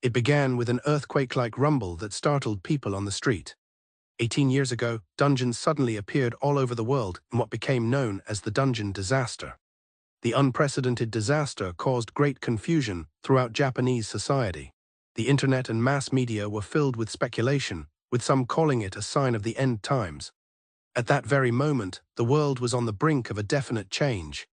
It began with an earthquake-like rumble that startled people on the street. 18 years ago, dungeons suddenly appeared all over the world in what became known as the dungeon disaster. The unprecedented disaster caused great confusion throughout Japanese society. The internet and mass media were filled with speculation, with some calling it a sign of the end times. At that very moment, the world was on the brink of a definite change.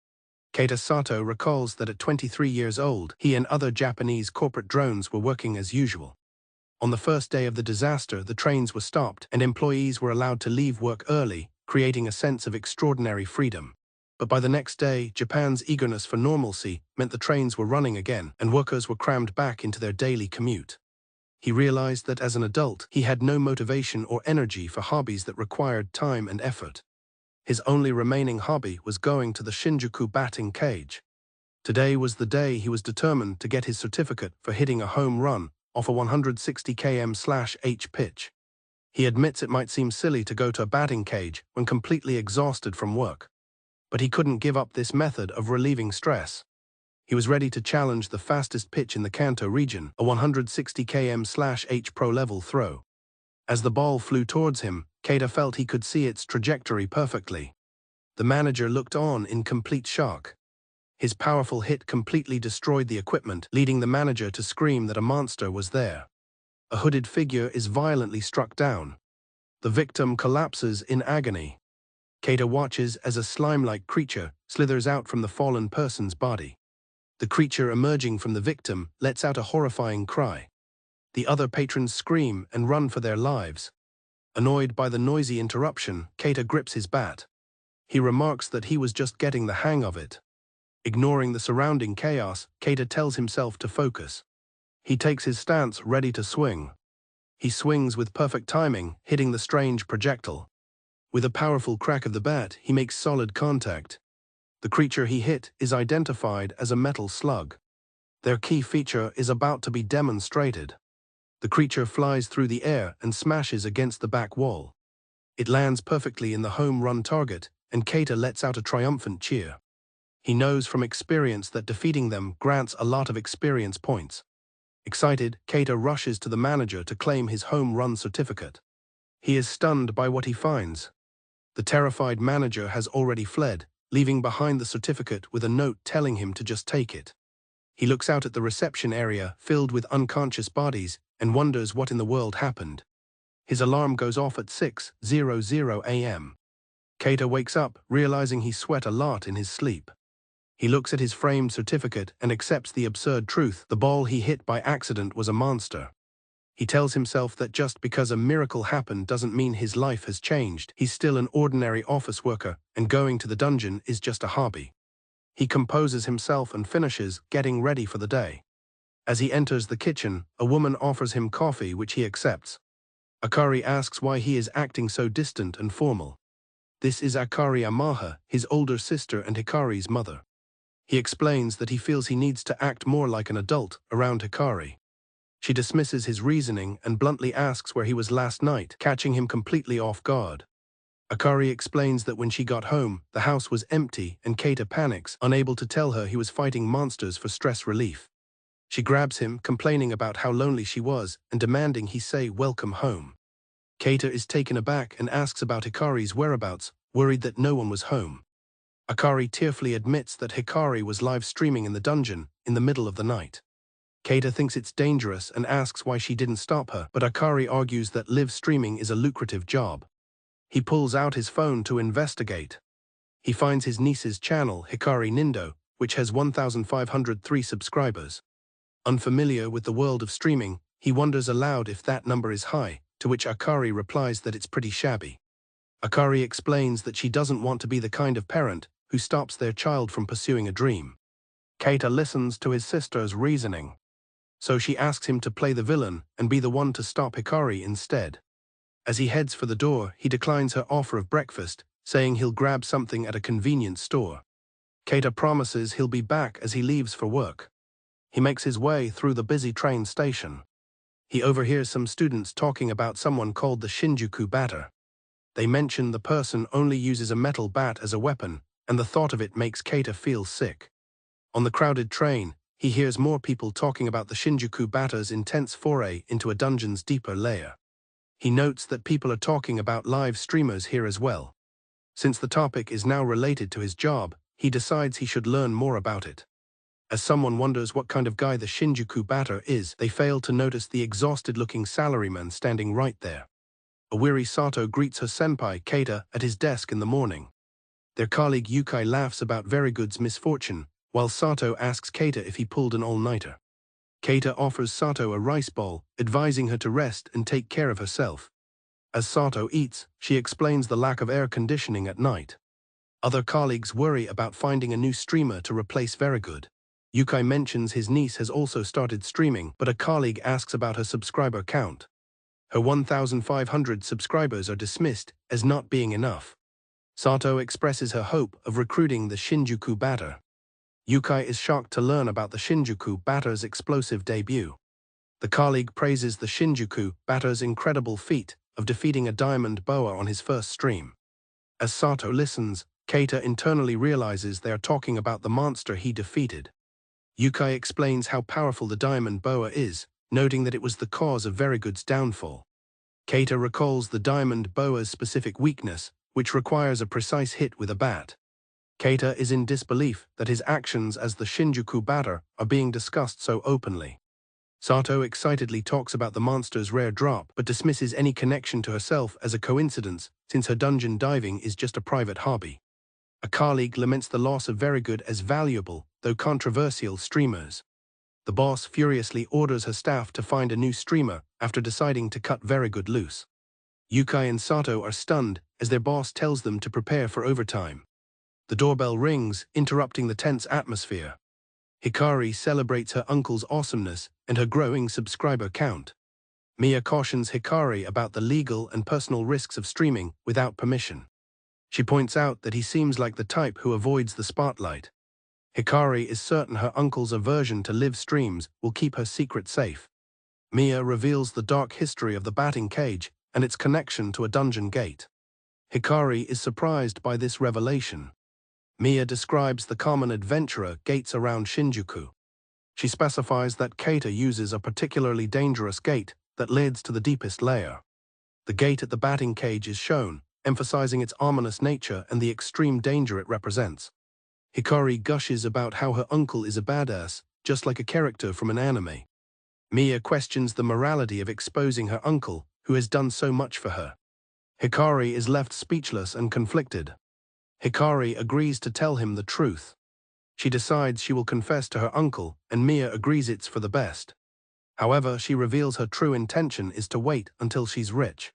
Keita Sato recalls that at 23 years old, he and other Japanese corporate drones were working as usual. On the first day of the disaster, the trains were stopped and employees were allowed to leave work early, creating a sense of extraordinary freedom. But by the next day, Japan's eagerness for normalcy meant the trains were running again and workers were crammed back into their daily commute. He realized that as an adult, he had no motivation or energy for hobbies that required time and effort. His only remaining hobby was going to the Shinjuku batting cage. Today was the day he was determined to get his certificate for hitting a home run off a 160 km/h pitch. He admits it might seem silly to go to a batting cage when completely exhausted from work. But he couldn't give up this method of relieving stress. He was ready to challenge the fastest pitch in the Kanto region, a 160 km/h pro-level throw. As the ball flew towards him, Keita felt he could see its trajectory perfectly. The manager looked on in complete shock. His powerful hit completely destroyed the equipment, leading the manager to scream that a monster was there. A hooded figure is violently struck down. The victim collapses in agony. Keita watches as a slime-like creature slithers out from the fallen person's body. The creature emerging from the victim lets out a horrifying cry. The other patrons scream and run for their lives. Annoyed by the noisy interruption, Keita grips his bat. He remarks that he was just getting the hang of it. Ignoring the surrounding chaos, Keita tells himself to focus. He takes his stance ready to swing. He swings with perfect timing, hitting the strange projectile. With a powerful crack of the bat, he makes solid contact. The creature he hit is identified as a metal slug. Their key feature is about to be demonstrated. The creature flies through the air and smashes against the back wall. It lands perfectly in the home run target, and Keita lets out a triumphant cheer. He knows from experience that defeating them grants a lot of experience points. Excited, Keita rushes to the manager to claim his home run certificate. He is stunned by what he finds. The terrified manager has already fled, leaving behind the certificate with a note telling him to just take it. He looks out at the reception area filled with unconscious bodies and wonders what in the world happened. His alarm goes off at 6:00 a.m. Keita wakes up, realizing he sweat a lot in his sleep. He looks at his framed certificate and accepts the absurd truth: the ball he hit by accident was a monster. He tells himself that just because a miracle happened doesn't mean his life has changed. He's still an ordinary office worker, and going to the dungeon is just a hobby. He composes himself and finishes, getting ready for the day. As he enters the kitchen, a woman offers him coffee, which he accepts. Akari asks why he is acting so distant and formal. This is Akari Amaha, his older sister and Hikari's mother. He explains that he feels he needs to act more like an adult around Hikari. She dismisses his reasoning and bluntly asks where he was last night, catching him completely off guard. Akari explains that when she got home, the house was empty and Keita panics, unable to tell her he was fighting monsters for stress relief. She grabs him, complaining about how lonely she was and demanding he say welcome home. Keita is taken aback and asks about Hikari's whereabouts, worried that no one was home. Akari tearfully admits that Hikari was live streaming in the dungeon in the middle of the night. Keita thinks it's dangerous and asks why she didn't stop her, but Akari argues that live streaming is a lucrative job. He pulls out his phone to investigate. He finds his niece's channel, Hikari Nindo, which has 1,503 subscribers. Unfamiliar with the world of streaming, he wonders aloud if that number is high, to which Akari replies that it's pretty shabby. Akari explains that she doesn't want to be the kind of parent who stops their child from pursuing a dream. Keita listens to his sister's reasoning. So she asks him to play the villain and be the one to stop Hikari instead. As he heads for the door, he declines her offer of breakfast, saying he'll grab something at a convenience store. Keita promises he'll be back as he leaves for work. He makes his way through the busy train station. He overhears some students talking about someone called the Shinjuku Batter. They mention the person only uses a metal bat as a weapon, and the thought of it makes Keita feel sick. On the crowded train, he hears more people talking about the Shinjuku batter's intense foray into a dungeon's deeper layer. He notes that people are talking about live streamers here as well. Since the topic is now related to his job, he decides he should learn more about it. As someone wonders what kind of guy the Shinjuku batter is, they fail to notice the exhausted-looking salaryman standing right there. A weary Sato greets her senpai, Keita, at his desk in the morning. Their colleague Yukai laughs about Verygood's misfortune, while Sato asks Keita if he pulled an all-nighter. Keita offers Sato a rice bowl, advising her to rest and take care of herself. As Sato eats, she explains the lack of air conditioning at night. Other colleagues worry about finding a new streamer to replace Verygood. Yukai mentions his niece has also started streaming, but a colleague asks about her subscriber count. Her 1,500 subscribers are dismissed as not being enough. Sato expresses her hope of recruiting the Shinjuku batter. Yukai is shocked to learn about the Shinjuku batter's explosive debut. The colleague praises the Shinjuku batter's incredible feat of defeating a diamond boa on his first stream. As Sato listens, Keita internally realizes they are talking about the monster he defeated. Yukai explains how powerful the diamond boa is, noting that it was the cause of Verygood's downfall. Keita recalls the diamond boa's specific weakness, which requires a precise hit with a bat. Keita is in disbelief that his actions as the Shinjuku batter are being discussed so openly. Sato excitedly talks about the monster's rare drop, but dismisses any connection to herself as a coincidence, since her dungeon diving is just a private hobby. A colleague laments the loss of Verygood as valuable, though controversial, streamers. The boss furiously orders her staff to find a new streamer after deciding to cut Verygood loose. Yukai and Sato are stunned as their boss tells them to prepare for overtime. The doorbell rings, interrupting the tense atmosphere. Hikari celebrates her uncle's awesomeness and her growing subscriber count. Mia cautions Hikari about the legal and personal risks of streaming without permission. She points out that he seems like the type who avoids the spotlight. Hikari is certain her uncle's aversion to live streams will keep her secret safe. Mia reveals the dark history of the batting cage and its connection to a dungeon gate. Hikari is surprised by this revelation. Mia describes the common adventurer gates around Shinjuku. She specifies that Keita uses a particularly dangerous gate that leads to the deepest layer. The gate at the batting cage is shown, emphasizing its ominous nature and the extreme danger it represents. Hikari gushes about how her uncle is a badass, just like a character from an anime. Mia questions the morality of exposing her uncle, who has done so much for her. Hikari is left speechless and conflicted. Hikari agrees to tell him the truth. She decides she will confess to her uncle, and Mia agrees it's for the best. However, she reveals her true intention is to wait until she's rich.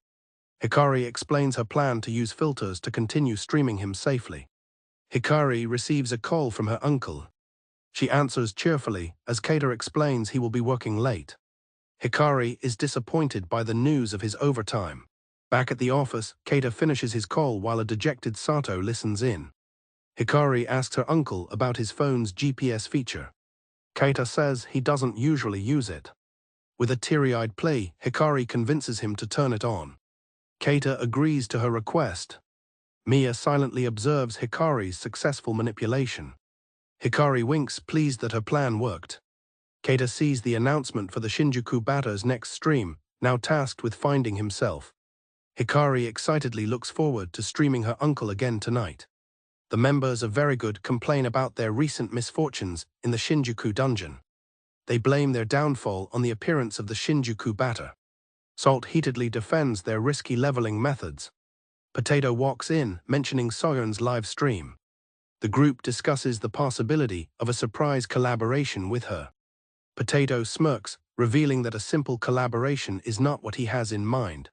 Hikari explains her plan to use filters to continue streaming him safely. Hikari receives a call from her uncle. She answers cheerfully, as Keita explains he will be working late. Hikari is disappointed by the news of his overtime. Back at the office, Keita finishes his call while a dejected Sato listens in. Hikari asks her uncle about his phone's GPS feature. Keita says he doesn't usually use it. With a teary-eyed plea, Hikari convinces him to turn it on. Keita agrees to her request. Mia silently observes Hikari's successful manipulation. Hikari winks, pleased that her plan worked. Keita sees the announcement for the Shinjuku batter's next stream, now tasked with finding himself. Hikari excitedly looks forward to streaming her uncle again tonight. The members of Verygood complain about their recent misfortunes in the Shinjuku dungeon. They blame their downfall on the appearance of the Shinjuku batter. Salt heatedly defends their risky leveling methods. Potato walks in, mentioning Soyeon's live stream. The group discusses the possibility of a surprise collaboration with her. Potato smirks, revealing that a simple collaboration is not what he has in mind.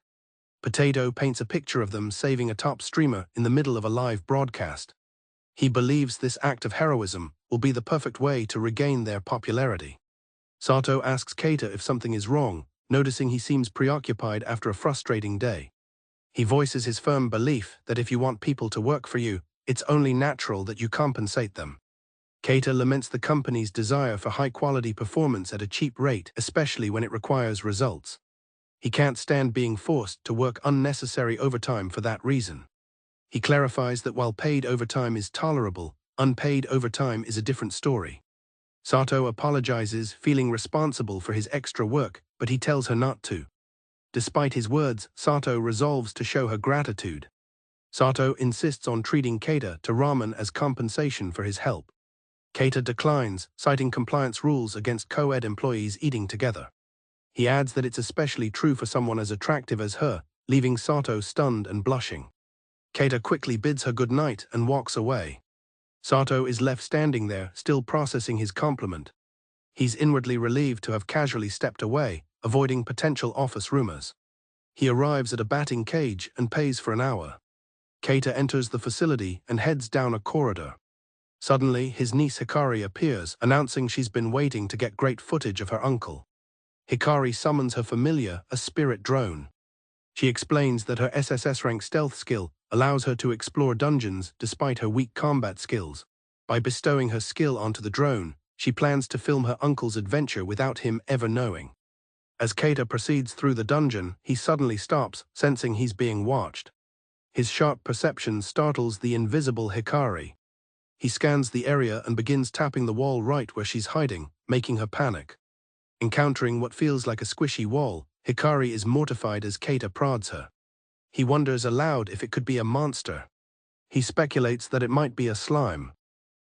Potato paints a picture of them saving a top streamer in the middle of a live broadcast. He believes this act of heroism will be the perfect way to regain their popularity. Sato asks Keita if something is wrong, noticing he seems preoccupied after a frustrating day. He voices his firm belief that if you want people to work for you, it's only natural that you compensate them. Keita laments the company's desire for high-quality performance at a cheap rate, especially when it requires results. He can't stand being forced to work unnecessary overtime for that reason. He clarifies that while paid overtime is tolerable, unpaid overtime is a different story. Sato apologizes, feeling responsible for his extra work, but he tells her not to. Despite his words, Sato resolves to show her gratitude. Sato insists on treating Keita to ramen as compensation for his help. Keita declines, citing compliance rules against co-ed employees eating together. He adds that it's especially true for someone as attractive as her, leaving Sato stunned and blushing. Keita quickly bids her goodnight and walks away. Sato is left standing there, still processing his compliment. He's inwardly relieved to have casually stepped away, avoiding potential office rumors. He arrives at a batting cage and pays for an hour. Keita enters the facility and heads down a corridor. Suddenly, his niece Hikari appears, announcing she's been waiting to get great footage of her uncle. Hikari summons her familiar, a spirit drone. She explains that her SSS-rank stealth skill allows her to explore dungeons despite her weak combat skills. By bestowing her skill onto the drone, she plans to film her uncle's adventure without him ever knowing. As Keita proceeds through the dungeon, he suddenly stops, sensing he's being watched. His sharp perception startles the invisible Hikari. He scans the area and begins tapping the wall right where she's hiding, making her panic. Encountering what feels like a squishy wall, Hikari is mortified as Keita prods her. He wonders aloud if it could be a monster. He speculates that it might be a slime.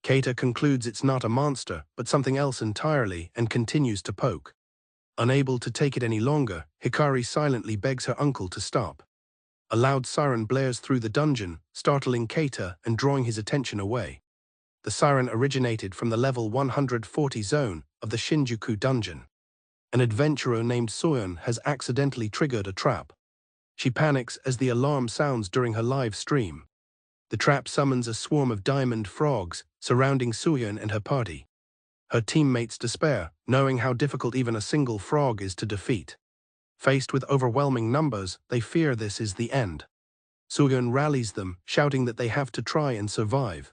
Keita concludes it's not a monster, but something else entirely, and continues to poke. Unable to take it any longer, Hikari silently begs her uncle to stop. A loud siren blares through the dungeon, startling Keita and drawing his attention away. The siren originated from the level 140 zone of the Shinjuku dungeon. An adventurer named Soyeon has accidentally triggered a trap. She panics as the alarm sounds during her live stream. The trap summons a swarm of diamond frogs, surrounding Soyeon and her party. Her teammates despair, knowing how difficult even a single frog is to defeat. Faced with overwhelming numbers, they fear this is the end. Soyeon rallies them, shouting that they have to try and survive.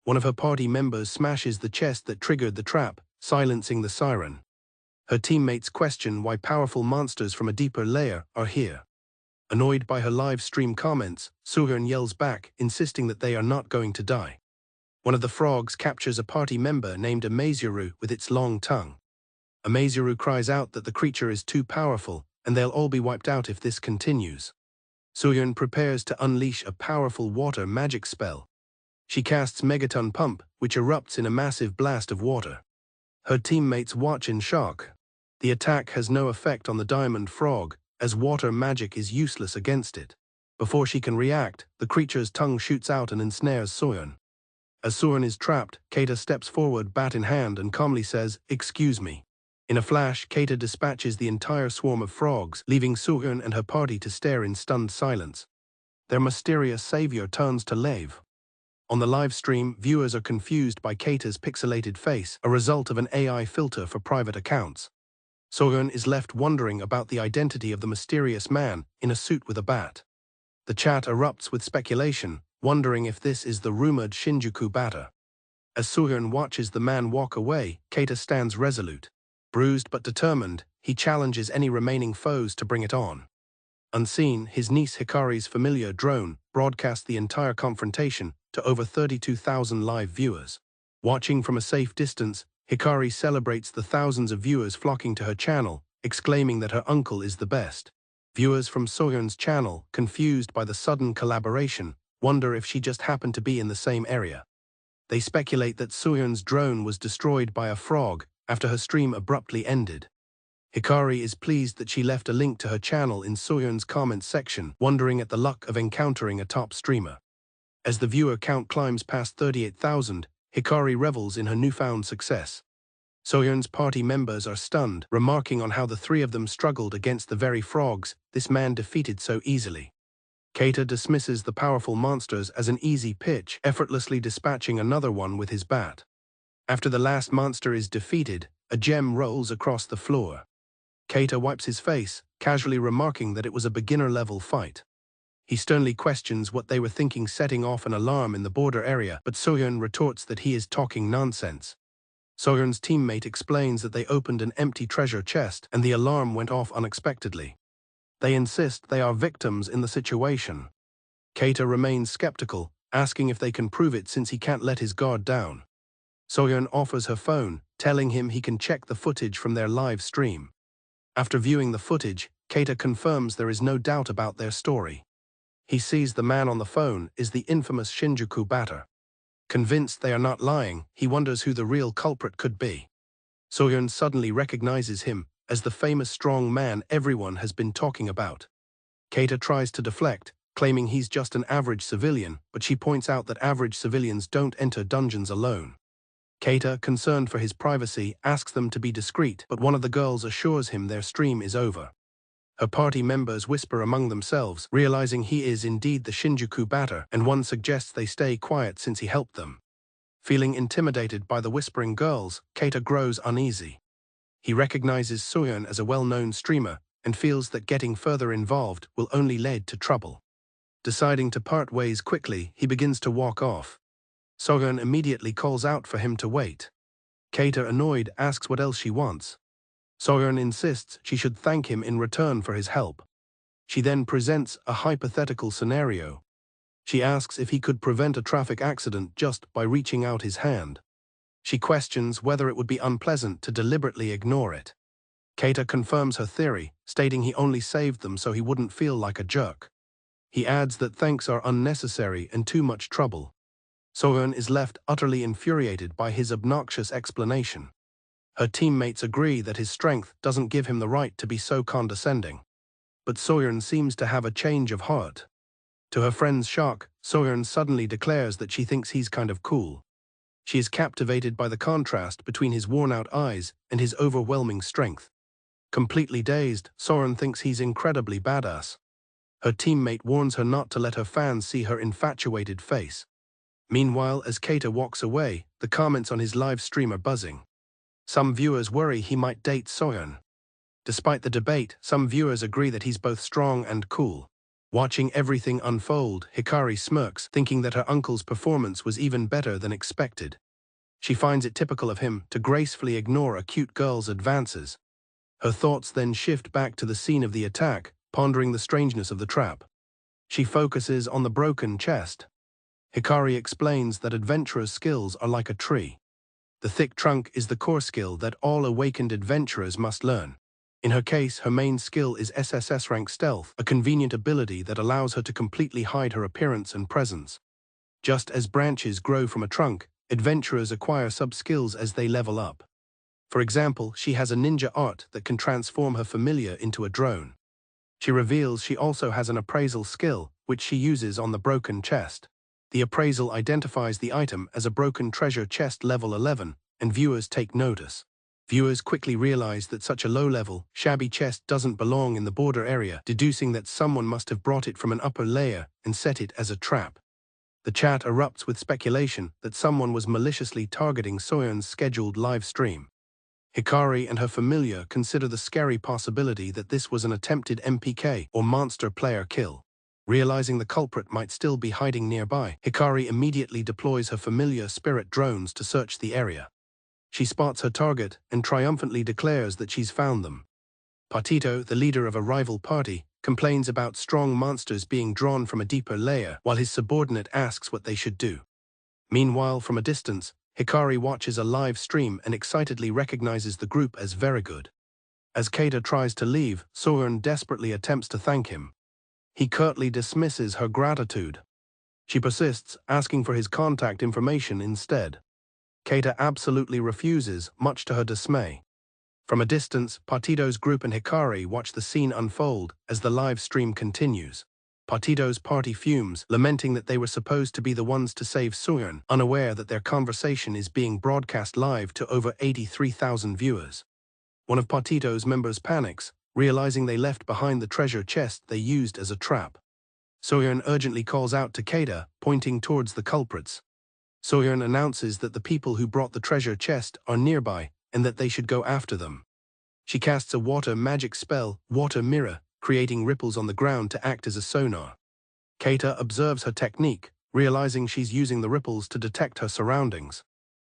One of her party members smashes the chest that triggered the trap, silencing the siren. Her teammates question why powerful monsters from a deeper layer are here. Annoyed by her live stream comments, Soyeon yells back, insisting that they are not going to die. One of the frogs captures a party member named Amazuru with its long tongue. Amazuru cries out that the creature is too powerful, and they'll all be wiped out if this continues. Soyeon prepares to unleash a powerful water magic spell. She casts Megaton Pump, which erupts in a massive blast of water. Her teammates watch in shock. The attack has no effect on the diamond frog, as water magic is useless against it. Before she can react, the creature's tongue shoots out and ensnares Soyeon. As Soyeon is trapped, Keita steps forward, bat in hand, and calmly says, "Excuse me." In a flash, Keita dispatches the entire swarm of frogs, leaving Soyeon and her party to stare in stunned silence. Their mysterious savior turns to Lave. On the live stream, viewers are confused by Keita's pixelated face, a result of an AI filter for private accounts. Soyeon is left wondering about the identity of the mysterious man in a suit with a bat. The chat erupts with speculation, wondering if this is the rumored Shinjuku batter. As Soyeon watches the man walk away, Keita stands resolute. Bruised but determined, he challenges any remaining foes to bring it on. Unseen, his niece Hikari's familiar drone broadcasts the entire confrontation to over 32,000 live viewers. Watching from a safe distance, Hikari celebrates the thousands of viewers flocking to her channel, exclaiming that her uncle is the best. Viewers from Soyeon's channel, confused by the sudden collaboration, wonder if she just happened to be in the same area. They speculate that Soyeon's drone was destroyed by a frog after her stream abruptly ended. Hikari is pleased that she left a link to her channel in Soyeon's comments section, wondering at the luck of encountering a top streamer. As the viewer count climbs past 38,000, Hikari revels in her newfound success. Soyeon's party members are stunned, remarking on how the three of them struggled against the very frogs this man defeated so easily. Keita dismisses the powerful monsters as an easy pitch, effortlessly dispatching another one with his bat. After the last monster is defeated, a gem rolls across the floor. Keita wipes his face, casually remarking that it was a beginner-level fight. He sternly questions what they were thinking setting off an alarm in the border area, but Soyeon retorts that he is talking nonsense. Soyeon's teammate explains that they opened an empty treasure chest and the alarm went off unexpectedly. They insist they are victims in the situation. Keita remains skeptical, asking if they can prove it since he can't let his guard down. Soyeon offers her phone, telling him he can check the footage from their live stream. After viewing the footage, Keita confirms there is no doubt about their story. He sees the man on the phone is the infamous Shinjuku batter. Convinced they are not lying, he wonders who the real culprit could be. Soyeon suddenly recognizes him as the famous strong man everyone has been talking about. Keita tries to deflect, claiming he's just an average civilian, but she points out that average civilians don't enter dungeons alone. Keita, concerned for his privacy, asks them to be discreet, but one of the girls assures him their stream is over. Her party members whisper among themselves, realizing he is indeed the Shinjuku batter, and one suggests they stay quiet since he helped them. Feeling intimidated by the whispering girls, Keita grows uneasy. He recognizes Soyeon as a well-known streamer and feels that getting further involved will only lead to trouble. Deciding to part ways quickly, he begins to walk off. Soyeon immediately calls out for him to wait. Keita, annoyed, asks what else she wants. Soyeon insists she should thank him in return for his help. She then presents a hypothetical scenario. She asks if he could prevent a traffic accident just by reaching out his hand. She questions whether it would be unpleasant to deliberately ignore it. Keita confirms her theory, stating he only saved them so he wouldn't feel like a jerk. He adds that thanks are unnecessary and too much trouble. Soyeon is left utterly infuriated by his obnoxious explanation. Her teammates agree that his strength doesn't give him the right to be so condescending. But Soyeon seems to have a change of heart. To her friend's shock, Soyeon suddenly declares that she thinks he's kind of cool. She is captivated by the contrast between his worn-out eyes and his overwhelming strength. Completely dazed, Soyeon thinks he's incredibly badass. Her teammate warns her not to let her fans see her infatuated face. Meanwhile, as Keita walks away, the comments on his live stream are buzzing. Some viewers worry he might date Soyeon. Despite the debate, some viewers agree that he's both strong and cool. Watching everything unfold, Hikari smirks, thinking that her uncle's performance was even better than expected. She finds it typical of him to gracefully ignore a cute girl's advances. Her thoughts then shift back to the scene of the attack, pondering the strangeness of the trap. She focuses on the broken chest. Hikari explains that adventurers' skills are like a tree. The thick trunk is the core skill that all awakened adventurers must learn. In her case, her main skill is SSS rank stealth, a convenient ability that allows her to completely hide her appearance and presence. Just as branches grow from a trunk, adventurers acquire sub-skills as they level up. For example, she has a ninja art that can transform her familiar into a drone. She reveals she also has an appraisal skill, which she uses on the broken chest. The appraisal identifies the item as a broken treasure chest level 11, and viewers take notice. Viewers quickly realize that such a low-level, shabby chest doesn't belong in the border area, deducing that someone must have brought it from an upper layer and set it as a trap. The chat erupts with speculation that someone was maliciously targeting Soyeon's scheduled live stream. Hikari and her familiar consider the scary possibility that this was an attempted MPK or monster player kill. Realizing the culprit might still be hiding nearby, Hikari immediately deploys her familiar spirit drones to search the area. She spots her target and triumphantly declares that she's found them. Patito, the leader of a rival party, complains about strong monsters being drawn from a deeper layer, while his subordinate asks what they should do. Meanwhile, from a distance, Hikari watches a live stream and excitedly recognizes the group as very good. As Keita tries to leave, Soyeon desperately attempts to thank him. He curtly dismisses her gratitude. She persists, asking for his contact information instead. Keita absolutely refuses, much to her dismay. From a distance, Patito's group and Hikari watch the scene unfold as the live stream continues. Patito's party fumes, lamenting that they were supposed to be the ones to save Soyeon, unaware that their conversation is being broadcast live to over 83,000 viewers. One of Patito's members panics, realizing they left behind the treasure chest they used as a trap. Soyeon urgently calls out to Keita, pointing towards the culprits. Soyeon announces that the people who brought the treasure chest are nearby and that they should go after them. She casts a water magic spell, Water Mirror, creating ripples on the ground to act as a sonar. Keita observes her technique, realizing she's using the ripples to detect her surroundings.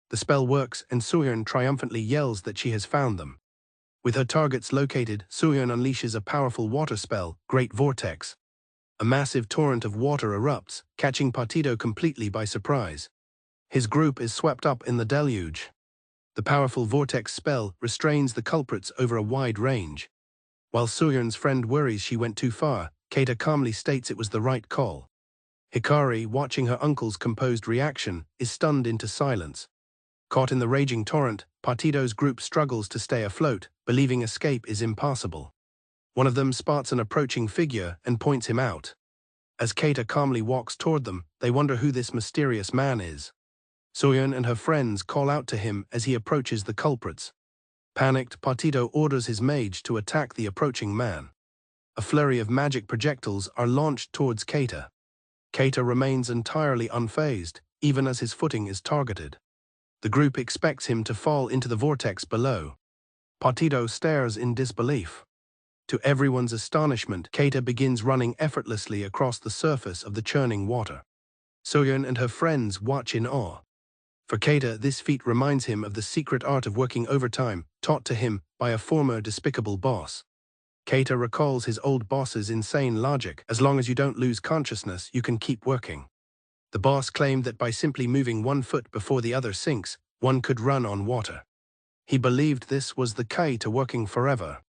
The spell works and Soyeon triumphantly yells that she has found them. With her targets located, Soyeon unleashes a powerful water spell, Great Vortex. A massive torrent of water erupts, catching Patito completely by surprise. His group is swept up in the deluge. The powerful vortex spell restrains the culprits over a wide range. While Soyeon's friend worries she went too far, Keita calmly states it was the right call. Hikari, watching her uncle's composed reaction, is stunned into silence. Caught in the raging torrent, Partido's group struggles to stay afloat, believing escape is impossible. One of them spots an approaching figure and points him out. As Keita calmly walks toward them, they wonder who this mysterious man is. Soyeon and her friends call out to him as he approaches the culprits. Panicked, Partido orders his mage to attack the approaching man. A flurry of magic projectiles are launched towards Keita. Keita remains entirely unfazed, even as his footing is targeted. The group expects him to fall into the vortex below. Partido stares in disbelief. To everyone's astonishment, Keita begins running effortlessly across the surface of the churning water. Soyeon and her friends watch in awe. For Keita, this feat reminds him of the secret art of working overtime, taught to him by a former despicable boss. Keita recalls his old boss's insane logic: as long as you don't lose consciousness, you can keep working. The boss claimed that by simply moving one foot before the other sinks, one could run on water. He believed this was the key to working forever.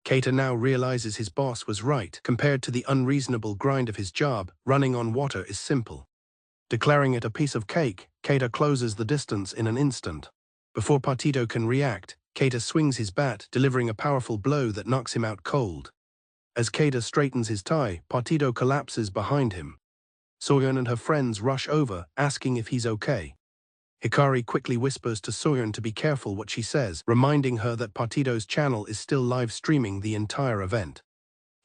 Keita now realizes his boss was right. Compared to the unreasonable grind of his job, running on water is simple. Declaring it a piece of cake, Keita closes the distance in an instant. Before Partido can react, Keita swings his bat, delivering a powerful blow that knocks him out cold. As Keita straightens his tie, Partido collapses behind him. Soyeon and her friends rush over, asking if he's okay. Hikari quickly whispers to Soyeon to be careful what she says, reminding her that Partido's channel is still live streaming the entire event.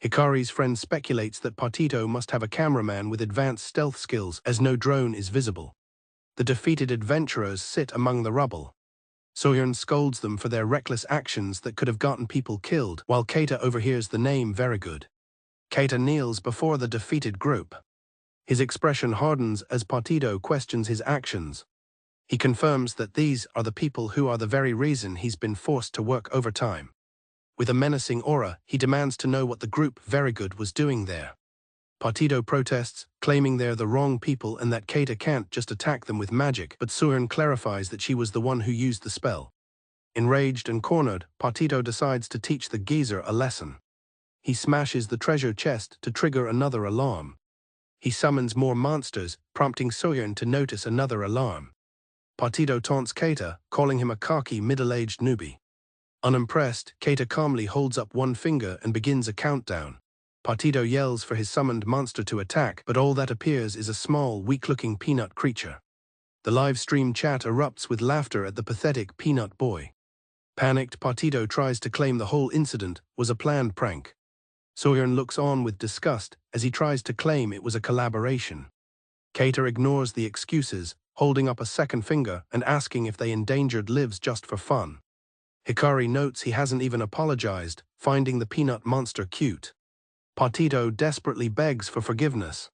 Hikari's friend speculates that Partido must have a cameraman with advanced stealth skills, as no drone is visible. The defeated adventurers sit among the rubble. Soyeon scolds them for their reckless actions that could have gotten people killed, while Keita overhears the name very good. Keita kneels before the defeated group. His expression hardens as Partido questions his actions. He confirms that these are the people who are the very reason he's been forced to work overtime. With a menacing aura, he demands to know what the group Very Good was doing there. Partido protests, claiming they're the wrong people and that Keita can't just attack them with magic, but Soyeon clarifies that she was the one who used the spell. Enraged and cornered, Partido decides to teach the geezer a lesson. He smashes the treasure chest to trigger another alarm. He summons more monsters, prompting Soyeon to notice another alarm. Partido taunts Keita, calling him a cocky, middle-aged newbie. Unimpressed, Keita calmly holds up one finger and begins a countdown. Partido yells for his summoned monster to attack, but all that appears is a small, weak-looking peanut creature. The live-stream chat erupts with laughter at the pathetic peanut boy. Panicked, Partido tries to claim the whole incident was a planned prank. Soyeon looks on with disgust as he tries to claim it was a collaboration. Keita ignores the excuses, holding up a second finger and asking if they endangered lives just for fun. Hikari notes he hasn't even apologized, finding the peanut monster cute. Partido desperately begs for forgiveness.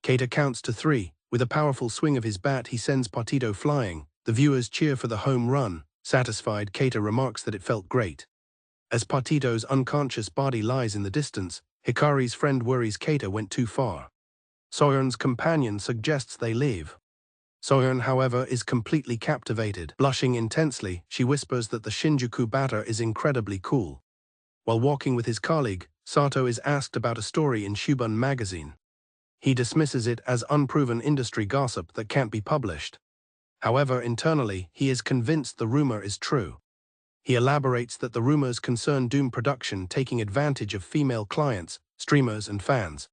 Keita counts to 3. With a powerful swing of his bat, he sends Partido flying. The viewers cheer for the home run. Satisfied, Keita remarks that it felt great. As Partido's unconscious body lies in the distance, Hikari's friend worries Keita went too far. Soyeon's companion suggests they leave. Soyeon, however, is completely captivated. Blushing intensely, she whispers that the Shinjuku batter is incredibly cool. While walking with his colleague, Sato is asked about a story in Shubun magazine. He dismisses it as unproven industry gossip that can't be published. However, internally, he is convinced the rumor is true. He elaborates that the rumors concern Doom Production taking advantage of female clients, streamers and fans.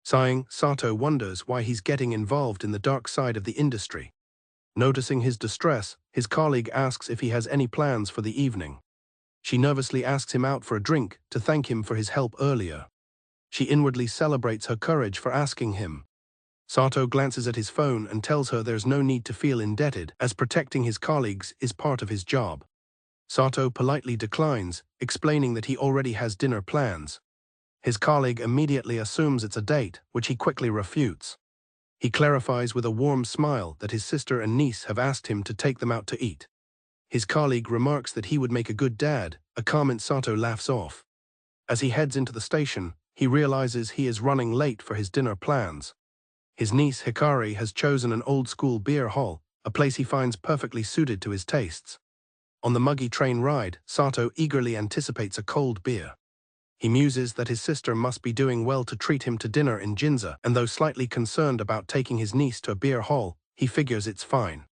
Sighing, Sato wonders why he's getting involved in the dark side of the industry. Noticing his distress, his colleague asks if he has any plans for the evening. She nervously asks him out for a drink to thank him for his help earlier. She inwardly celebrates her courage for asking him. Sato glances at his phone and tells her there's no need to feel indebted, as protecting his colleagues is part of his job. Sato politely declines, explaining that he already has dinner plans. His colleague immediately assumes it's a date, which he quickly refutes. He clarifies with a warm smile that his sister and niece have asked him to take them out to eat. His colleague remarks that he would make a good dad, a comment Sato laughs off. As he heads into the station, he realizes he is running late for his dinner plans. His niece Hikari has chosen an old-school beer hall, a place he finds perfectly suited to his tastes. On the muggy train ride, Sato eagerly anticipates a cold beer. He muses that his sister must be doing well to treat him to dinner in Ginza, and though slightly concerned about taking his niece to a beer hall, he figures it's fine.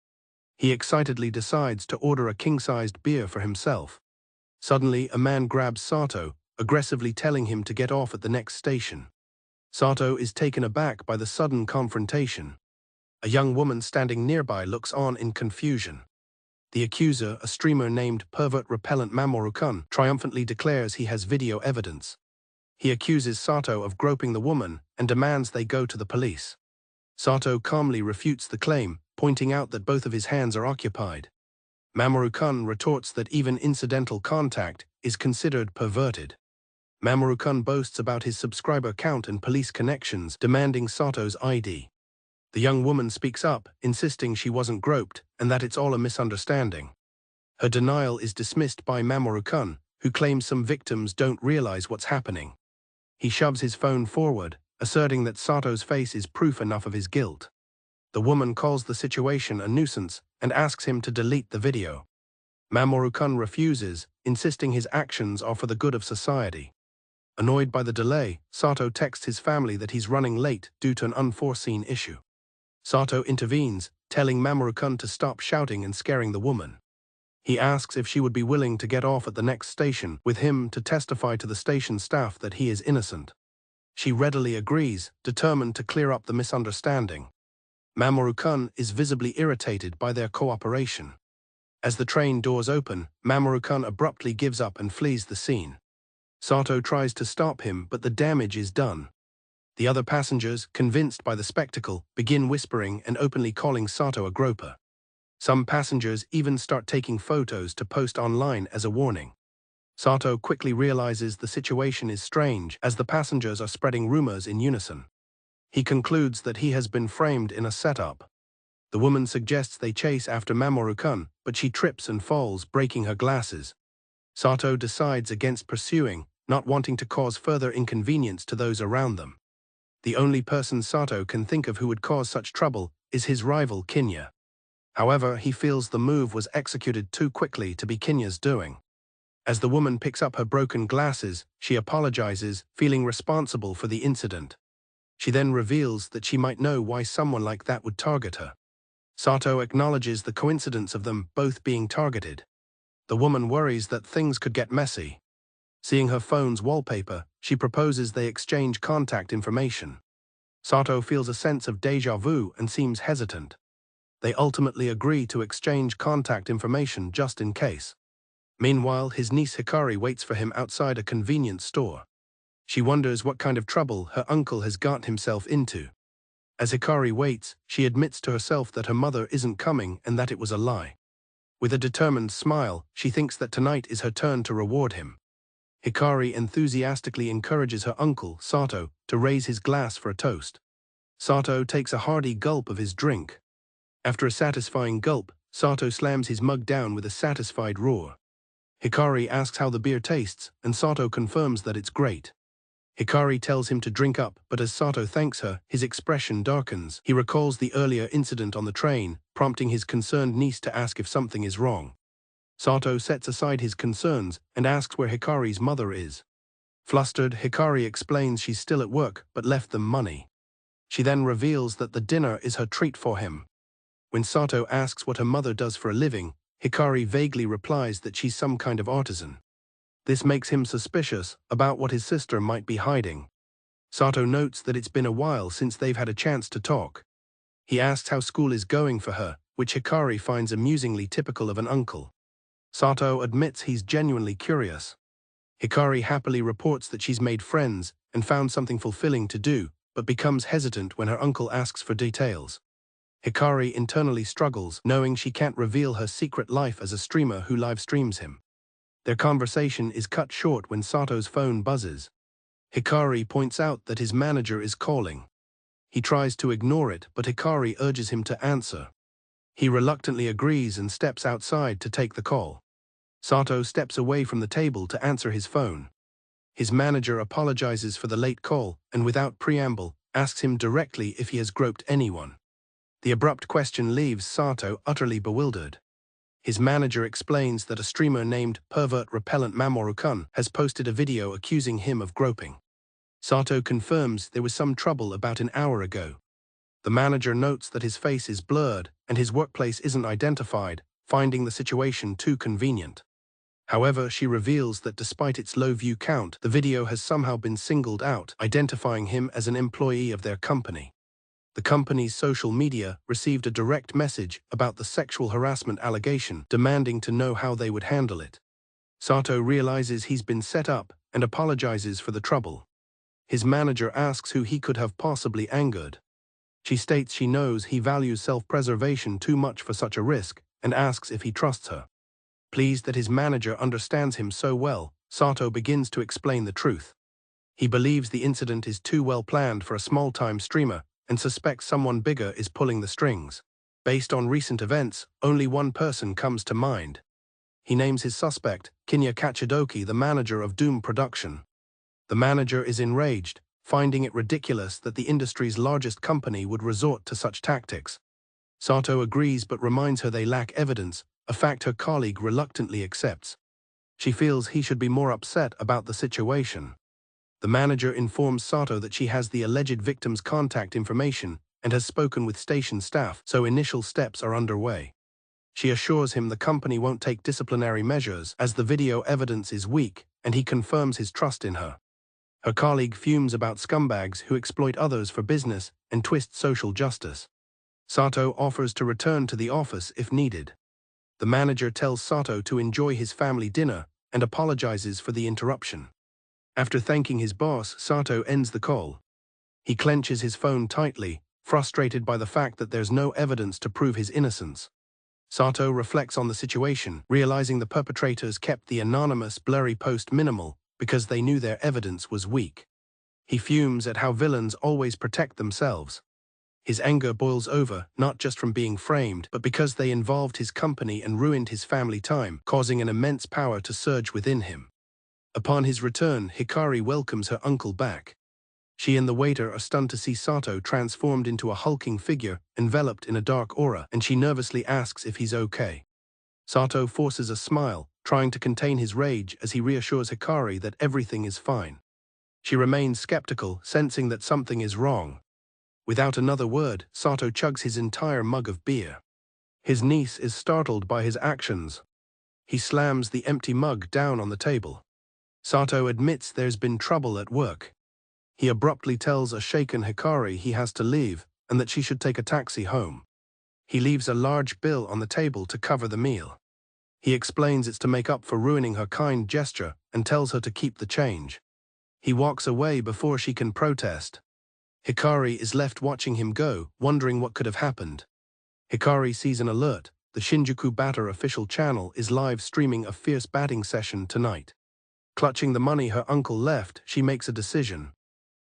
He excitedly decides to order a king-sized beer for himself. Suddenly, a man grabs Sato, aggressively telling him to get off at the next station. Sato is taken aback by the sudden confrontation. A young woman standing nearby looks on in confusion. The accuser, a streamer named Pervert Repellent Mamoru-kun, triumphantly declares he has video evidence. He accuses Sato of groping the woman and demands they go to the police. Sato calmly refutes the claim, pointing out that both of his hands are occupied. Mamoru-kun retorts that even incidental contact is considered perverted. Mamoru-kun boasts about his subscriber count and police connections, demanding Sato's ID. The young woman speaks up, insisting she wasn't groped and that it's all a misunderstanding. Her denial is dismissed by Mamoru-kun, who claims some victims don't realize what's happening. He shoves his phone forward, asserting that Sato's face is proof enough of his guilt. The woman calls the situation a nuisance and asks him to delete the video. Mamoru-kun refuses, insisting his actions are for the good of society. Annoyed by the delay, Sato texts his family that he's running late due to an unforeseen issue. Sato intervenes, telling Mamoru-kun to stop shouting and scaring the woman. He asks if she would be willing to get off at the next station with him to testify to the station staff that he is innocent. She readily agrees, determined to clear up the misunderstanding. Mamoru-kun is visibly irritated by their cooperation. As the train doors open, Mamoru-kun abruptly gives up and flees the scene. Sato tries to stop him, but the damage is done. The other passengers, convinced by the spectacle, begin whispering and openly calling Sato a groper. Some passengers even start taking photos to post online as a warning. Sato quickly realizes the situation is strange as the passengers are spreading rumors in unison. He concludes that he has been framed in a setup. The woman suggests they chase after Mamoru-kun, but she trips and falls, breaking her glasses. Sato decides against pursuing, not wanting to cause further inconvenience to those around them. The only person Sato can think of who would cause such trouble is his rival Kinya. However, he feels the move was executed too quickly to be Kinya's doing. As the woman picks up her broken glasses, she apologizes, feeling responsible for the incident. She then reveals that she might know why someone like that would target her. Sato acknowledges the coincidence of them both being targeted. The woman worries that things could get messy. Seeing her phone's wallpaper, she proposes they exchange contact information. Sato feels a sense of déjà vu and seems hesitant. They ultimately agree to exchange contact information just in case. Meanwhile, his niece Hikari waits for him outside a convenience store. She wonders what kind of trouble her uncle has got himself into. As Hikari waits, she admits to herself that her mother isn't coming and that it was a lie. With a determined smile, she thinks that tonight is her turn to reward him. Hikari enthusiastically encourages her uncle, Sato, to raise his glass for a toast. Sato takes a hearty gulp of his drink. After a satisfying gulp, Sato slams his mug down with a satisfied roar. Hikari asks how the beer tastes, and Sato confirms that it's great. Hikari tells him to drink up, but as Sato thanks her, his expression darkens. He recalls the earlier incident on the train, prompting his concerned niece to ask if something is wrong. Sato sets aside his concerns and asks where Hikari's mother is. Flustered, Hikari explains she's still at work but left them money. She then reveals that the dinner is her treat for him. When Sato asks what her mother does for a living, Hikari vaguely replies that she's some kind of artisan. This makes him suspicious about what his sister might be hiding. Sato notes that it's been a while since they've had a chance to talk. He asks how school is going for her, which Hikari finds amusingly typical of an uncle. Sato admits he's genuinely curious. Hikari happily reports that she's made friends and found something fulfilling to do, but becomes hesitant when her uncle asks for details. Hikari internally struggles, knowing she can't reveal her secret life as a streamer who live streams him. Their conversation is cut short when Sato's phone buzzes. Hikari points out that his manager is calling. He tries to ignore it, but Hikari urges him to answer. He reluctantly agrees and steps outside to take the call. Sato steps away from the table to answer his phone. His manager apologizes for the late call and without preamble, asks him directly if he has groped anyone. The abrupt question leaves Sato utterly bewildered. His manager explains that a streamer named Pervert Repellent Mamoru-kun has posted a video accusing him of groping. Sato confirms there was some trouble about an hour ago. The manager notes that his face is blurred and his workplace isn't identified, finding the situation too convenient. However, she reveals that despite its low view count, the video has somehow been singled out, identifying him as an employee of their company. The company's social media received a direct message about the sexual harassment allegation, demanding to know how they would handle it. Sato realizes he's been set up and apologizes for the trouble. His manager asks who he could have possibly angered. She states she knows he values self-preservation too much for such a risk and asks if he trusts her. Pleased that his manager understands him so well, Sato begins to explain the truth. He believes the incident is too well planned for a small-time streamer and suspects someone bigger is pulling the strings. Based on recent events, only one person comes to mind. He names his suspect, Kinya Kachidoki, the manager of Doom Production. The manager is enraged, finding it ridiculous that the industry's largest company would resort to such tactics. Sato agrees but reminds her they lack evidence, a fact her colleague reluctantly accepts. She feels he should be more upset about the situation. The manager informs Sato that she has the alleged victim's contact information and has spoken with station staff, so initial steps are underway. She assures him the company won't take disciplinary measures as the video evidence is weak, and he confirms his trust in her. Her colleague fumes about scumbags who exploit others for business and twist social justice. Sato offers to return to the office if needed. The manager tells Sato to enjoy his family dinner and apologizes for the interruption. After thanking his boss, Sato ends the call. He clenches his phone tightly, frustrated by the fact that there's no evidence to prove his innocence. Sato reflects on the situation, realizing the perpetrators kept the anonymous, blurry post minimal because they knew their evidence was weak. He fumes at how villains always protect themselves. His anger boils over, not just from being framed, but because they involved his company and ruined his family time, causing an immense power to surge within him. Upon his return, Hikari welcomes her uncle back. She and the waiter are stunned to see Sato transformed into a hulking figure, enveloped in a dark aura, and she nervously asks if he's okay. Sato forces a smile, trying to contain his rage as he reassures Hikari that everything is fine. She remains skeptical, sensing that something is wrong. Without another word, Sato chugs his entire mug of beer. His niece is startled by his actions. He slams the empty mug down on the table. Sato admits there's been trouble at work. He abruptly tells a shaken Hikari he has to leave and that she should take a taxi home. He leaves a large bill on the table to cover the meal. He explains it's to make up for ruining her kind gesture and tells her to keep the change. He walks away before she can protest. Hikari is left watching him go, wondering what could have happened. Hikari sees an alert. The Shinjuku Batter official channel is live streaming a fierce batting session tonight. Clutching the money her uncle left, she makes a decision.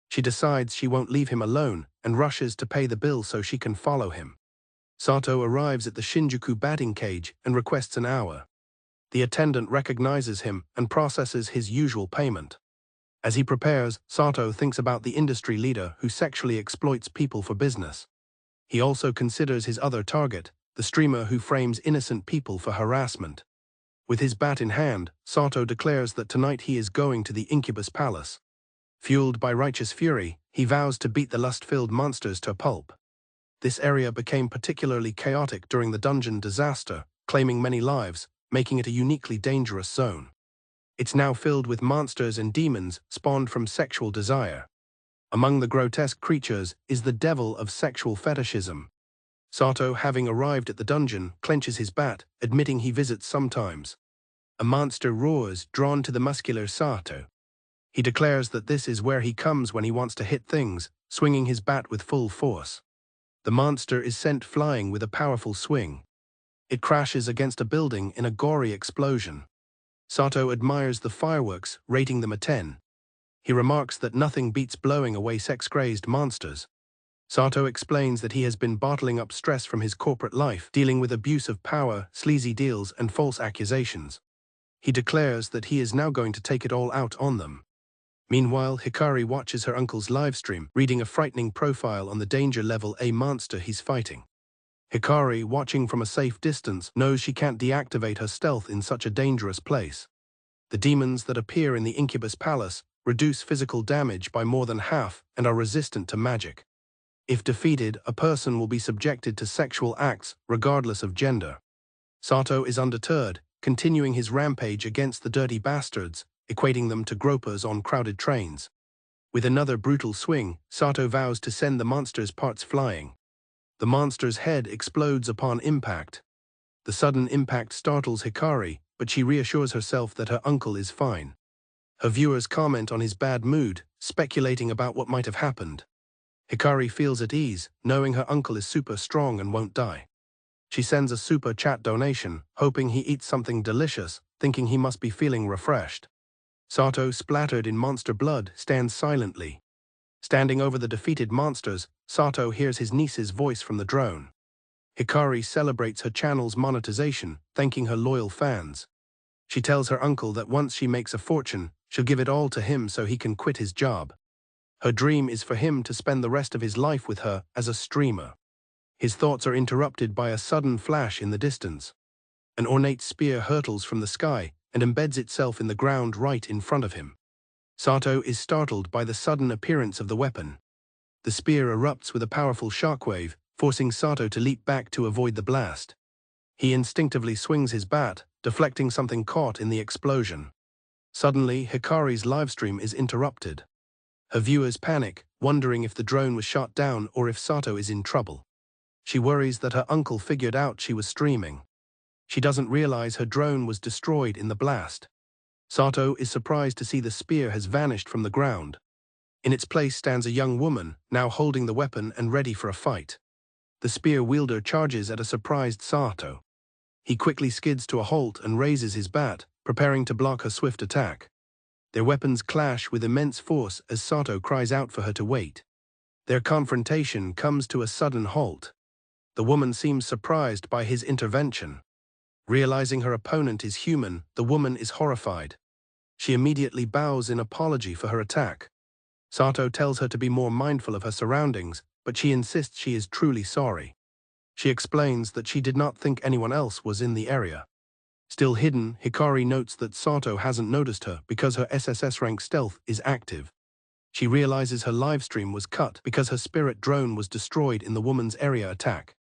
She decides she won't leave him alone and rushes to pay the bill so she can follow him. Sato arrives at the Shinjuku batting cage and requests an hour. The attendant recognizes him and processes his usual payment. As he prepares, Sato thinks about the industry leader who sexually exploits people for business. He also considers his other target, the streamer who frames innocent people for harassment. With his bat in hand, Sato declares that tonight he is going to the Incubus Palace. Fueled by righteous fury, he vows to beat the lust-filled monsters to a pulp. This area became particularly chaotic during the dungeon disaster, claiming many lives, making it a uniquely dangerous zone. It's now filled with monsters and demons spawned from sexual desire. Among the grotesque creatures is the devil of sexual fetishism. Sato, having arrived at the dungeon, clenches his bat, admitting he visits sometimes. A monster roars, drawn to the muscular Sato. He declares that this is where he comes when he wants to hit things, swinging his bat with full force. The monster is sent flying with a powerful swing. It crashes against a building in a gory explosion. Sato admires the fireworks, rating them a 10. He remarks that nothing beats blowing away sex-crazed monsters. Sato explains that he has been bottling up stress from his corporate life, dealing with abuse of power, sleazy deals, and false accusations. He declares that he is now going to take it all out on them. Meanwhile, Hikari watches her uncle's livestream, reading a frightening profile on the danger level A monster he's fighting. Hikari, watching from a safe distance, knows she can't deactivate her stealth in such a dangerous place. The demons that appear in the Incubus Palace reduce physical damage by more than half and are resistant to magic. If defeated, a person will be subjected to sexual acts regardless of gender. Sato is undeterred, continuing his rampage against the dirty bastards, equating them to gropers on crowded trains. With another brutal swing, Sato vows to send the monster's parts flying. The monster's head explodes upon impact. The sudden impact startles Hikari, but she reassures herself that her uncle is fine. Her viewers comment on his bad mood, speculating about what might have happened. Hikari feels at ease, knowing her uncle is super strong and won't die. She sends a super chat donation, hoping he eats something delicious, thinking he must be feeling refreshed. Sato, splattered in monster blood, stands silently. Standing over the defeated monsters, Sato hears his niece's voice from the drone. Hikari celebrates her channel's monetization, thanking her loyal fans. She tells her uncle that once she makes a fortune, she'll give it all to him so he can quit his job. Her dream is for him to spend the rest of his life with her as a streamer. His thoughts are interrupted by a sudden flash in the distance. An ornate spear hurtles from the sky and embeds itself in the ground right in front of him. Sato is startled by the sudden appearance of the weapon. The spear erupts with a powerful shockwave, forcing Sato to leap back to avoid the blast. He instinctively swings his bat, deflecting something caught in the explosion. Suddenly, Hikari's livestream is interrupted. Her viewers panic, wondering if the drone was shot down or if Sato is in trouble. She worries that her uncle figured out she was streaming. She doesn't realize her drone was destroyed in the blast. Sato is surprised to see the spear has vanished from the ground. In its place stands a young woman, now holding the weapon and ready for a fight. The spear wielder charges at a surprised Sato. He quickly skids to a halt and raises his bat, preparing to block her swift attack. Their weapons clash with immense force as Sato cries out for her to wait. Their confrontation comes to a sudden halt. The woman seems surprised by his intervention. Realizing her opponent is human, the woman is horrified. She immediately bows in apology for her attack. Sato tells her to be more mindful of her surroundings, but she insists she is truly sorry. She explains that she did not think anyone else was in the area. Still hidden, Hikari notes that Sato hasn't noticed her because her SSS rank stealth is active. She realizes her livestream was cut because her spirit drone was destroyed in the woman's area attack.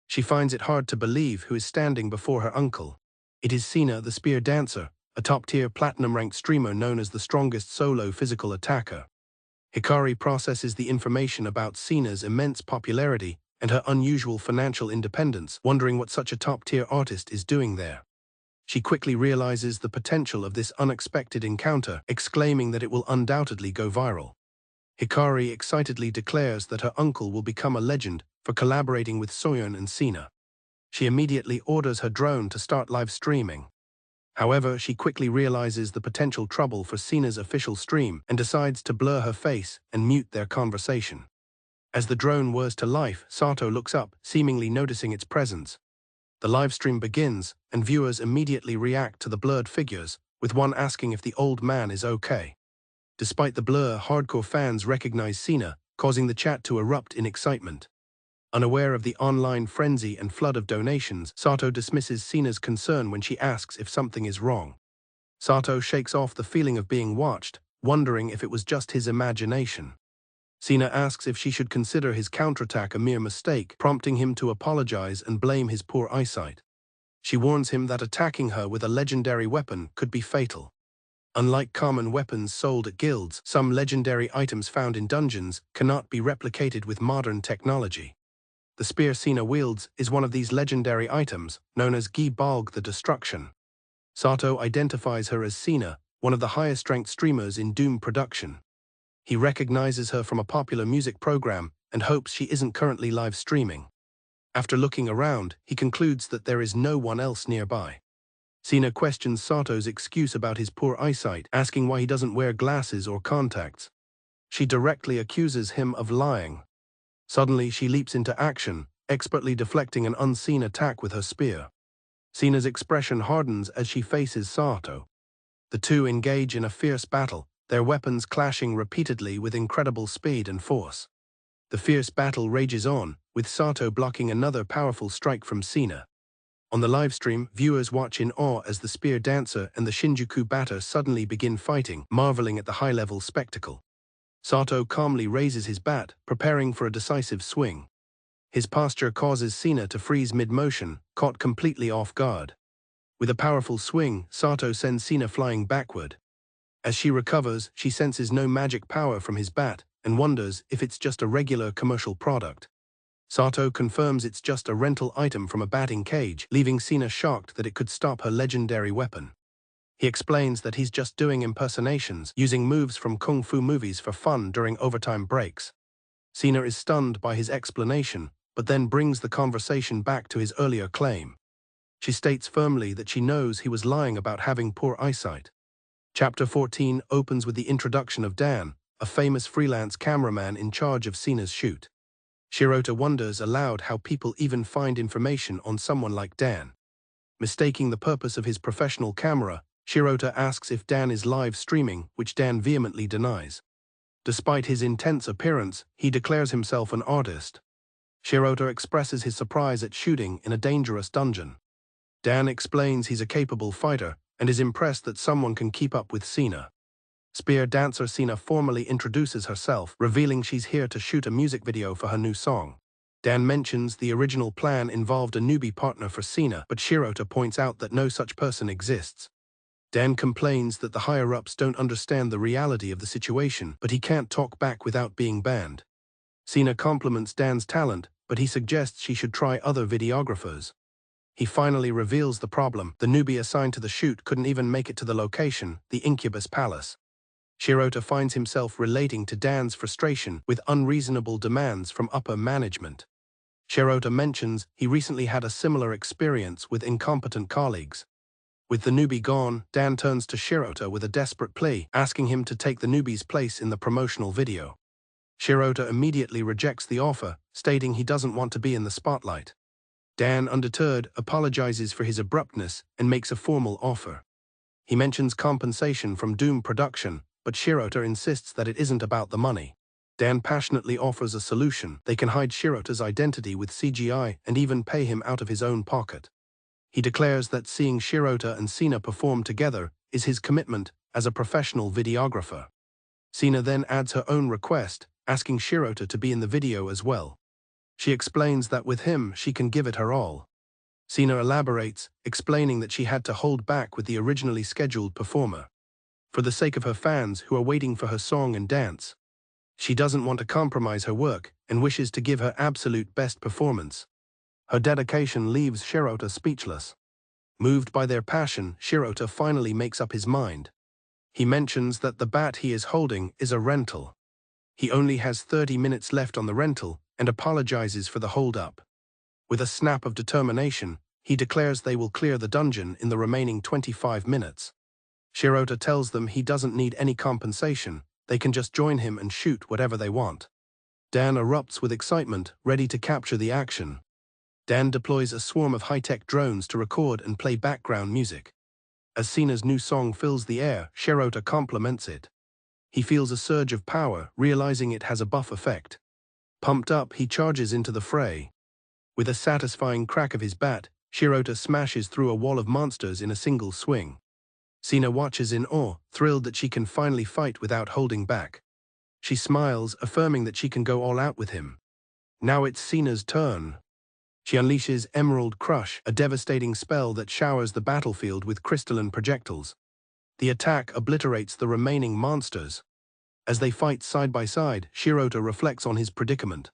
She finds it hard to believe who is standing before her uncle. It is Sina, the spear dancer, a top-tier platinum-ranked streamer known as the strongest solo physical attacker. Hikari processes the information about Sina's immense popularity and her unusual financial independence, wondering what such a top-tier artist is doing there. She quickly realizes the potential of this unexpected encounter, exclaiming that it will undoubtedly go viral. Hikari excitedly declares that her uncle will become a legend for collaborating with Soyeon and Sina. She immediately orders her drone to start live streaming. However, she quickly realizes the potential trouble for Sina's official stream and decides to blur her face and mute their conversation. As the drone whirs to life, Sato looks up, seemingly noticing its presence. The livestream begins, and viewers immediately react to the blurred figures, with one asking if the old man is okay. Despite the blur, hardcore fans recognize Sina, causing the chat to erupt in excitement. Unaware of the online frenzy and flood of donations, Sato dismisses Sina's concern when she asks if something is wrong. Sato shakes off the feeling of being watched, wondering if it was just his imagination. Sina asks if she should consider his counterattack a mere mistake, prompting him to apologize and blame his poor eyesight. She warns him that attacking her with a legendary weapon could be fatal. Unlike common weapons sold at guilds, some legendary items found in dungeons cannot be replicated with modern technology. The spear Sina wields is one of these legendary items, known as Gi Balg the Destruction. Sato identifies her as Sina, one of the highest-ranked streamers in Doom production. He recognizes her from a popular music program and hopes she isn't currently live streaming. After looking around, he concludes that there is no one else nearby. Sina questions Sato's excuse about his poor eyesight, asking why he doesn't wear glasses or contacts. She directly accuses him of lying. Suddenly, she leaps into action, expertly deflecting an unseen attack with her spear. Sina's expression hardens as she faces Sato. The two engage in a fierce battle, their weapons clashing repeatedly with incredible speed and force. The fierce battle rages on, with Sato blocking another powerful strike from Sina. On the livestream, viewers watch in awe as the spear dancer and the Shinjuku batter suddenly begin fighting, marveling at the high-level spectacle. Sato calmly raises his bat, preparing for a decisive swing. His posture causes Sina to freeze mid-motion, caught completely off guard. With a powerful swing, Sato sends Sina flying backward. As she recovers, she senses no magic power from his bat and wonders if it's just a regular commercial product. Sato confirms it's just a rental item from a batting cage, leaving Sina shocked that it could stop her legendary weapon. He explains that he's just doing impersonations, using moves from kung fu movies for fun during overtime breaks. Sina is stunned by his explanation, but then brings the conversation back to his earlier claim. She states firmly that she knows he was lying about having poor eyesight. Chapter 14 opens with the introduction of Dan, a famous freelance cameraman in charge of Sina's shoot. Shirota wonders aloud how people even find information on someone like Dan. Mistaking the purpose of his professional camera, Shirota asks if Dan is live streaming, which Dan vehemently denies. Despite his intense appearance, he declares himself an artist. Shirota expresses his surprise at shooting in a dangerous dungeon. Dan explains he's a capable fighter and is impressed that someone can keep up with Sina. Spear dancer Sina formally introduces herself, revealing she's here to shoot a music video for her new song. Dan mentions the original plan involved a newbie partner for Sina, but Shirota points out that no such person exists. Dan complains that the higher-ups don't understand the reality of the situation, but he can't talk back without being banned. Sina compliments Dan's talent, but he suggests she should try other videographers. He finally reveals the problem. The newbie assigned to the shoot couldn't even make it to the location, the Incubus Palace. Shirota finds himself relating to Dan's frustration with unreasonable demands from upper management. Shirota mentions he recently had a similar experience with incompetent colleagues. With the newbie gone, Dan turns to Shirota with a desperate plea, asking him to take the newbie's place in the promotional video. Shirota immediately rejects the offer, stating he doesn't want to be in the spotlight. Dan, undeterred, apologizes for his abruptness and makes a formal offer. He mentions compensation from Doom Production, but Shirota insists that it isn't about the money. Dan passionately offers a solution. They can hide Shirota's identity with CGI and even pay him out of his own pocket. He declares that seeing Shirota and Sina perform together is his commitment as a professional videographer. Sina then adds her own request, asking Shirota to be in the video as well. She explains that with him she can give it her all. Sina elaborates, explaining that she had to hold back with the originally scheduled performer. For the sake of her fans who are waiting for her song and dance. She doesn't want to compromise her work and wishes to give her absolute best performance. Her dedication leaves Shirota speechless. Moved by their passion, Shirota finally makes up his mind. He mentions that the bat he is holding is a rental. He only has 30 minutes left on the rental and apologizes for the hold-up. With a snap of determination, he declares they will clear the dungeon in the remaining 25 minutes. Shirota tells them he doesn't need any compensation, they can just join him and shoot whatever they want. Dan erupts with excitement, ready to capture the action. Dan deploys a swarm of high-tech drones to record and play background music. As Sina's new song fills the air, Shirota compliments it. He feels a surge of power, realizing it has a buff effect. Pumped up, he charges into the fray. With a satisfying crack of his bat, Shirota smashes through a wall of monsters in a single swing. Sina watches in awe, thrilled that she can finally fight without holding back. She smiles, affirming that she can go all out with him. Now it's Sina's turn. She unleashes Emerald Crush, a devastating spell that showers the battlefield with crystalline projectiles. The attack obliterates the remaining monsters. As they fight side by side, Shirota reflects on his predicament.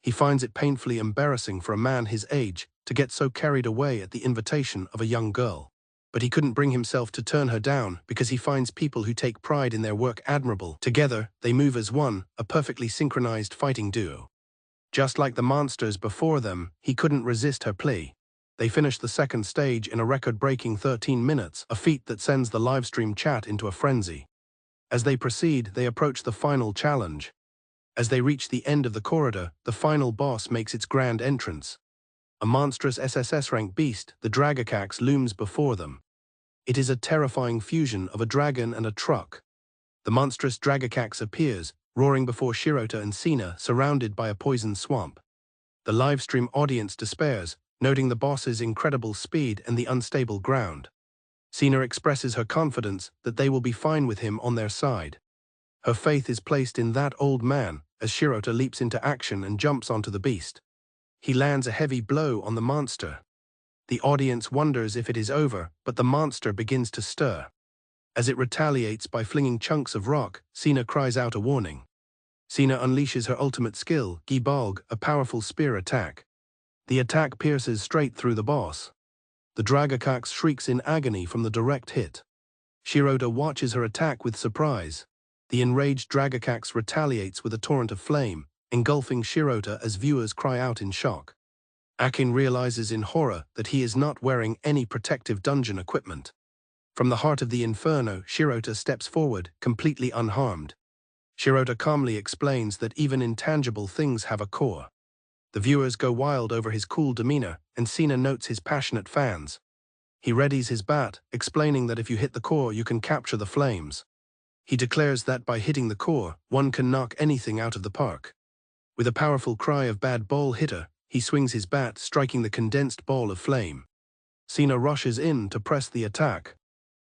He finds it painfully embarrassing for a man his age to get so carried away at the invitation of a young girl. But he couldn't bring himself to turn her down because he finds people who take pride in their work admirable. Together, they move as one, a perfectly synchronized fighting duo. Just like the monsters before them, he couldn't resist her plea. They finish the second stage in a record-breaking 13 minutes, a feat that sends the livestream chat into a frenzy. As they proceed, they approach the final challenge. As they reach the end of the corridor, the final boss makes its grand entrance. A monstrous SSS-rank beast, the Dragacax, looms before them. It is a terrifying fusion of a dragon and a truck. The monstrous Dragacax appears, roaring before Shirota and Sina, surrounded by a poison swamp. The livestream audience despairs, noting the boss's incredible speed and the unstable ground. Sina expresses her confidence that they will be fine with him on their side. Her faith is placed in that old man as Shirota leaps into action and jumps onto the beast. He lands a heavy blow on the monster. The audience wonders if it is over, but the monster begins to stir. As it retaliates by flinging chunks of rock, Sina cries out a warning. Sina unleashes her ultimate skill, Gibalg, a powerful spear attack. The attack pierces straight through the boss. The Dragacax shrieks in agony from the direct hit. Shirota watches her attack with surprise. The enraged Dragacax retaliates with a torrent of flame, engulfing Shirota as viewers cry out in shock. Akin realizes in horror that he is not wearing any protective dungeon equipment. From the heart of the inferno, Shirota steps forward, completely unharmed. Shirota calmly explains that even intangible things have a core. The viewers go wild over his cool demeanor, and Sina notes his passionate fans. He readies his bat, explaining that if you hit the core, you can capture the flames. He declares that by hitting the core, one can knock anything out of the park. With a powerful cry of bad ball hitter, he swings his bat, striking the condensed ball of flame. Sina rushes in to press the attack.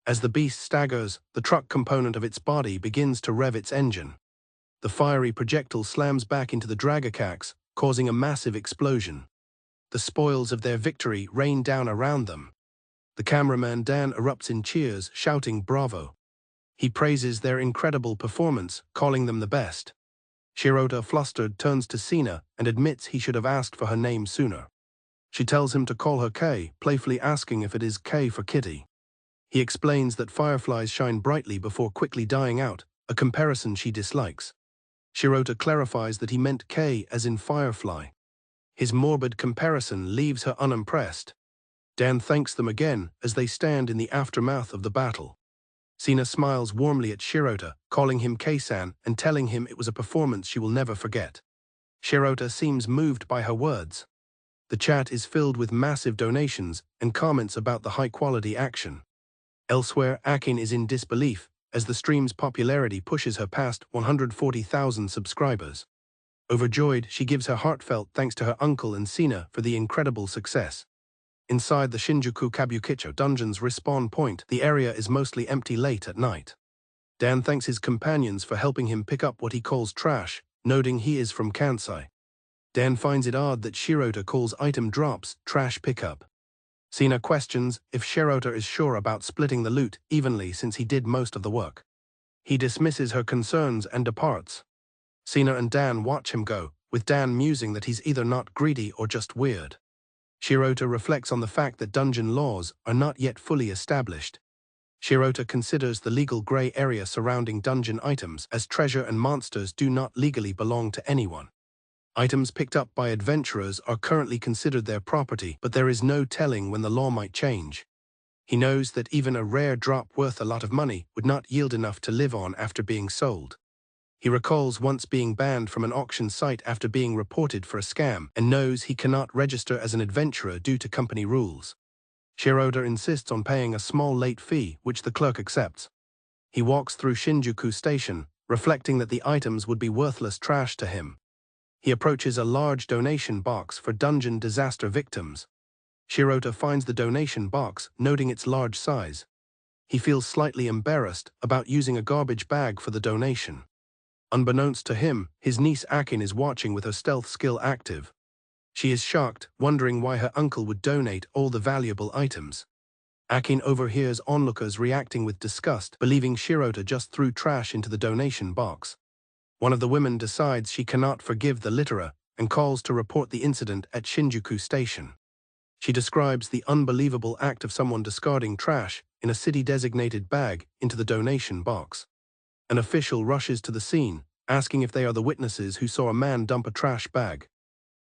As the beast staggers, the truck component of its body begins to rev its engine. The fiery projectile slams back into the Dragacax, causing a massive explosion. The spoils of their victory rain down around them. The cameraman Dan erupts in cheers, shouting bravo. He praises their incredible performance, calling them the best. Shirota, flustered, turns to Sina and admits he should have asked for her name sooner. She tells him to call her Kay, playfully asking if it is K for Kitty. He explains that fireflies shine brightly before quickly dying out, a comparison she dislikes. Shirota clarifies that he meant K as in firefly. His morbid comparison leaves her unimpressed. Dan thanks them again as they stand in the aftermath of the battle. Sina smiles warmly at Shirota, calling him K-san and telling him it was a performance she will never forget. Shirota seems moved by her words. The chat is filled with massive donations and comments about the high-quality action. Elsewhere, Akin is in disbelief, as the stream's popularity pushes her past 140,000 subscribers. Overjoyed, she gives her heartfelt thanks to her uncle and Sina for the incredible success. Inside the Shinjuku Kabukicho dungeon's respawn point, the area is mostly empty late at night. Dan thanks his companions for helping him pick up what he calls trash, noting he is from Kansai. Dan finds it odd that Shirota calls item drops trash pickup. Sina questions if Shirota is sure about splitting the loot evenly since he did most of the work. He dismisses her concerns and departs. Sina and Dan watch him go, with Dan musing that he's either not greedy or just weird. Shirota reflects on the fact that dungeon laws are not yet fully established. Shirota considers the legal gray area surrounding dungeon items as treasure and monsters do not legally belong to anyone. Items picked up by adventurers are currently considered their property, but there is no telling when the law might change. He knows that even a rare drop worth a lot of money would not yield enough to live on after being sold. He recalls once being banned from an auction site after being reported for a scam and knows he cannot register as an adventurer due to company rules. Shirota insists on paying a small late fee, which the clerk accepts. He walks through Shinjuku Station, reflecting that the items would be worthless trash to him. He approaches a large donation box for dungeon disaster victims. Shirota finds the donation box, noting its large size. He feels slightly embarrassed about using a garbage bag for the donation. Unbeknownst to him, his niece Akin is watching with her stealth skill active. She is shocked, wondering why her uncle would donate all the valuable items. Akin overhears onlookers reacting with disgust, believing Shirota just threw trash into the donation box. One of the women decides she cannot forgive the litterer and calls to report the incident at Shinjuku Station. She describes the unbelievable act of someone discarding trash in a city-designated bag into the donation box. An official rushes to the scene, asking if they are the witnesses who saw a man dump a trash bag.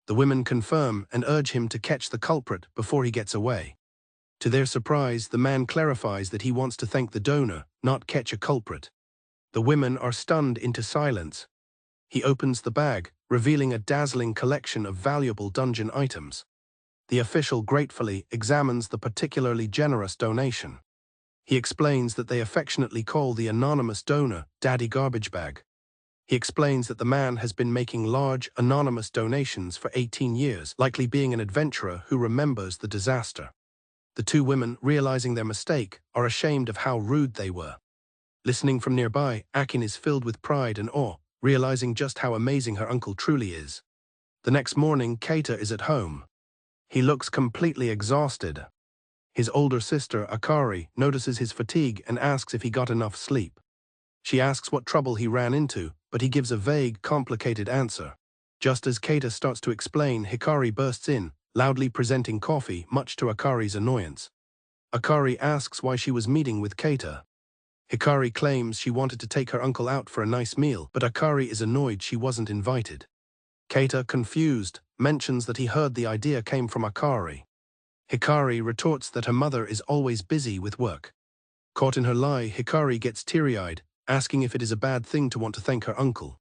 The women confirm and urge him to catch the culprit before he gets away. To their surprise, the man clarifies that he wants to thank the donor, not catch a culprit. The women are stunned into silence. He opens the bag, revealing a dazzling collection of valuable dungeon items. The official gratefully examines the particularly generous donation. He explains that they affectionately call the anonymous donor Daddy Garbage Bag. He explains that the man has been making large, anonymous donations for 18 years, likely being an adventurer who remembers the disaster. The two women, realizing their mistake, are ashamed of how rude they were. Listening from nearby, Akin is filled with pride and awe, realizing just how amazing her uncle truly is. The next morning, Keita is at home. He looks completely exhausted. His older sister, Akari, notices his fatigue and asks if he got enough sleep. She asks what trouble he ran into, but he gives a vague, complicated answer. Just as Keita starts to explain, Hikari bursts in, loudly presenting coffee, much to Akari's annoyance. Akari asks why she was meeting with Keita. Hikari claims she wanted to take her uncle out for a nice meal, but Akari is annoyed she wasn't invited. Keita, confused, mentions that he heard the idea came from Akari. Hikari retorts that her mother is always busy with work. Caught in her lie, Hikari gets teary-eyed, asking if it is a bad thing to want to thank her uncle.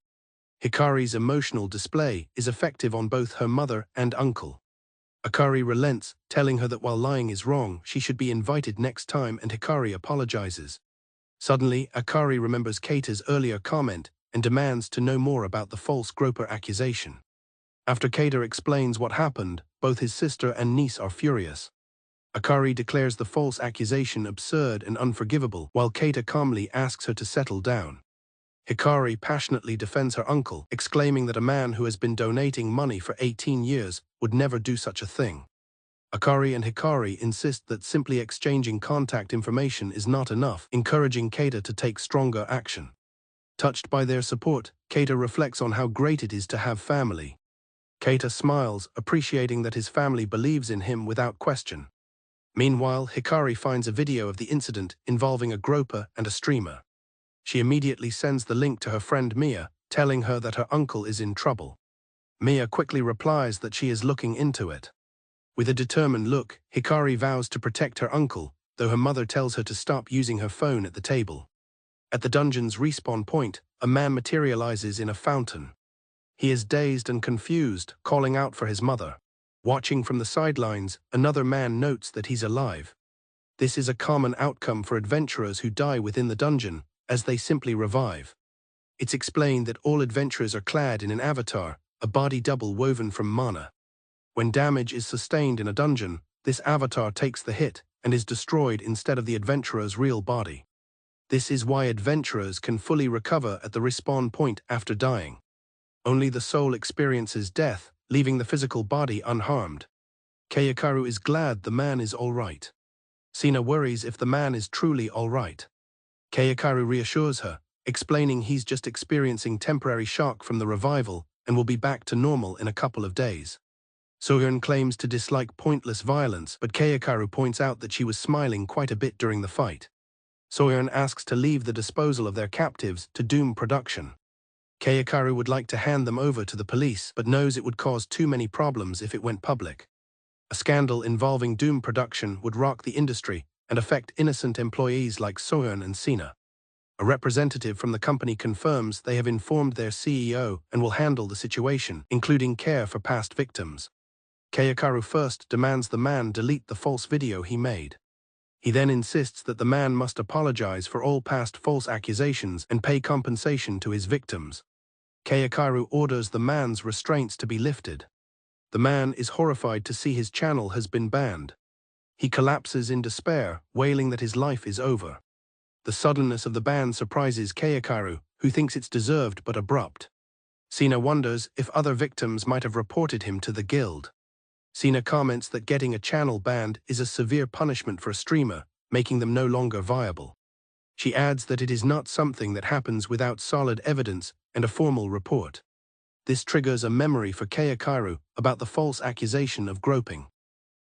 Hikari's emotional display is effective on both her mother and uncle. Akari relents, telling her that while lying is wrong, she should be invited next time, and Hikari apologizes. Suddenly, Akari remembers Keita's earlier comment and demands to know more about the false groper accusation. After Keita explains what happened, both his sister and niece are furious. Akari declares the false accusation absurd and unforgivable, while Keita calmly asks her to settle down. Hikari passionately defends her uncle, exclaiming that a man who has been donating money for 18 years would never do such a thing. Akari and Hikari insist that simply exchanging contact information is not enough, encouraging Keita to take stronger action. Touched by their support, Keita reflects on how great it is to have family. Keita smiles, appreciating that his family believes in him without question. Meanwhile, Hikari finds a video of the incident involving a groper and a streamer. She immediately sends the link to her friend Mia, telling her that her uncle is in trouble. Mia quickly replies that she is looking into it. With a determined look, Hikari vows to protect her uncle, though her mother tells her to stop using her phone at the table. At the dungeon's respawn point, a man materializes in a fountain. He is dazed and confused, calling out for his mother. Watching from the sidelines, another man notes that he's alive. This is a common outcome for adventurers who die within the dungeon, as they simply revive. It's explained that all adventurers are clad in an avatar, a body double woven from mana. When damage is sustained in a dungeon, this avatar takes the hit and is destroyed instead of the adventurer's real body. This is why adventurers can fully recover at the respawn point after dying. Only the soul experiences death, leaving the physical body unharmed. Keikaru is glad the man is all right. Sina worries if the man is truly all right. Keikaru reassures her, explaining he's just experiencing temporary shock from the revival and will be back to normal in a couple of days. Sohyun claims to dislike pointless violence, but Keikaru points out that she was smiling quite a bit during the fight. Sohyun asks to leave the disposal of their captives to Doom Production. Keikaru would like to hand them over to the police, but knows it would cause too many problems if it went public. A scandal involving Doom Production would rock the industry and affect innocent employees like Sohyun and Sina. A representative from the company confirms they have informed their CEO and will handle the situation, including care for past victims. Keikaru first demands the man delete the false video he made. He then insists that the man must apologize for all past false accusations and pay compensation to his victims. Keikaru orders the man's restraints to be lifted. The man is horrified to see his channel has been banned. He collapses in despair, wailing that his life is over. The suddenness of the ban surprises Keikaru, who thinks it's deserved but abrupt. Sina wonders if other victims might have reported him to the guild. Sina comments that getting a channel banned is a severe punishment for a streamer, making them no longer viable. She adds that it is not something that happens without solid evidence and a formal report. This triggers a memory for Keikaru about the false accusation of groping.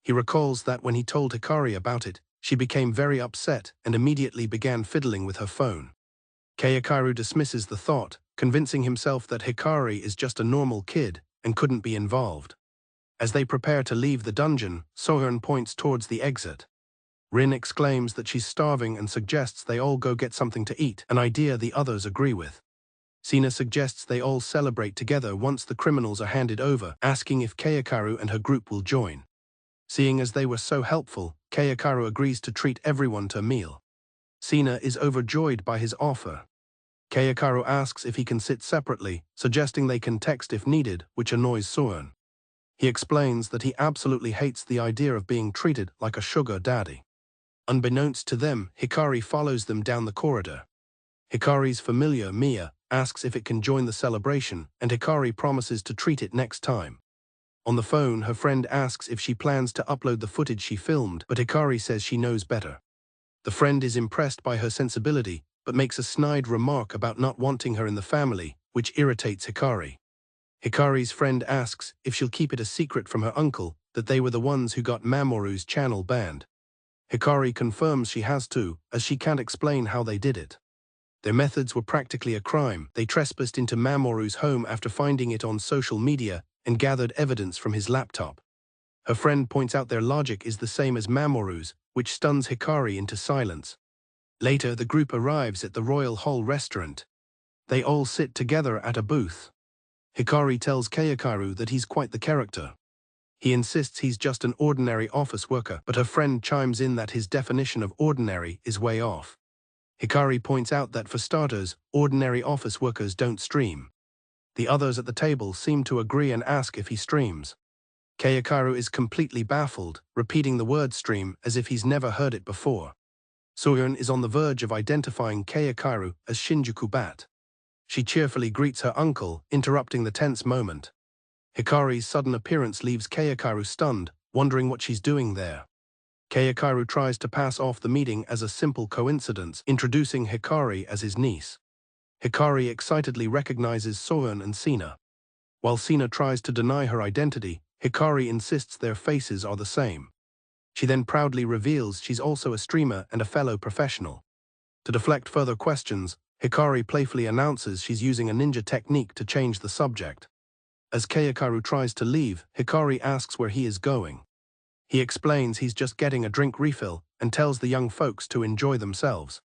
He recalls that when he told Hikari about it, she became very upset and immediately began fiddling with her phone. Keikaru dismisses the thought, convincing himself that Hikari is just a normal kid and couldn't be involved. As they prepare to leave the dungeon, Sohyun points towards the exit. Rin exclaims that she's starving and suggests they all go get something to eat, an idea the others agree with. Sina suggests they all celebrate together once the criminals are handed over, asking if Keikaru and her group will join. Seeing as they were so helpful, Keikaru agrees to treat everyone to a meal. Sina is overjoyed by his offer. Kayakaru asks if he can sit separately, suggesting they can text if needed, which annoys Soyeon. He explains that he absolutely hates the idea of being treated like a sugar daddy. Unbeknownst to them, Hikari follows them down the corridor. Hikari's familiar, Mia, asks if it can join the celebration, and Hikari promises to treat it next time. On the phone, her friend asks if she plans to upload the footage she filmed, but Hikari says she knows better. The friend is impressed by her sensibility, but makes a snide remark about not wanting her in the family, which irritates Hikari. Hikari's friend asks if she'll keep it a secret from her uncle that they were the ones who got Mamoru's channel banned. Hikari confirms she has to, as she can't explain how they did it. Their methods were practically a crime. They trespassed into Mamoru's home after finding it on social media and gathered evidence from his laptop. Her friend points out their logic is the same as Mamoru's, which stuns Hikari into silence. Later, the group arrives at the Royal Hall restaurant. They all sit together at a booth. Hikari tells Kayakaru that he's quite the character. He insists he's just an ordinary office worker, but her friend chimes in that his definition of ordinary is way off. Hikari points out that for starters, ordinary office workers don't stream. The others at the table seem to agree and ask if he streams. Kayakaru is completely baffled, repeating the word stream as if he's never heard it before. Soyeon is on the verge of identifying Kayakaru as Shinjuku Bat. She cheerfully greets her uncle, interrupting the tense moment. Hikari's sudden appearance leaves Kayakaru stunned, wondering what she's doing there. Kayakaru tries to pass off the meeting as a simple coincidence, introducing Hikari as his niece. Hikari excitedly recognizes Soyeon and Sina. While Sina tries to deny her identity, Hikari insists their faces are the same. She then proudly reveals she's also a streamer and a fellow professional. To deflect further questions, Hikari playfully announces she's using a ninja technique to change the subject. As Kayakaru tries to leave, Hikari asks where he is going. He explains he's just getting a drink refill and tells the young folks to enjoy themselves.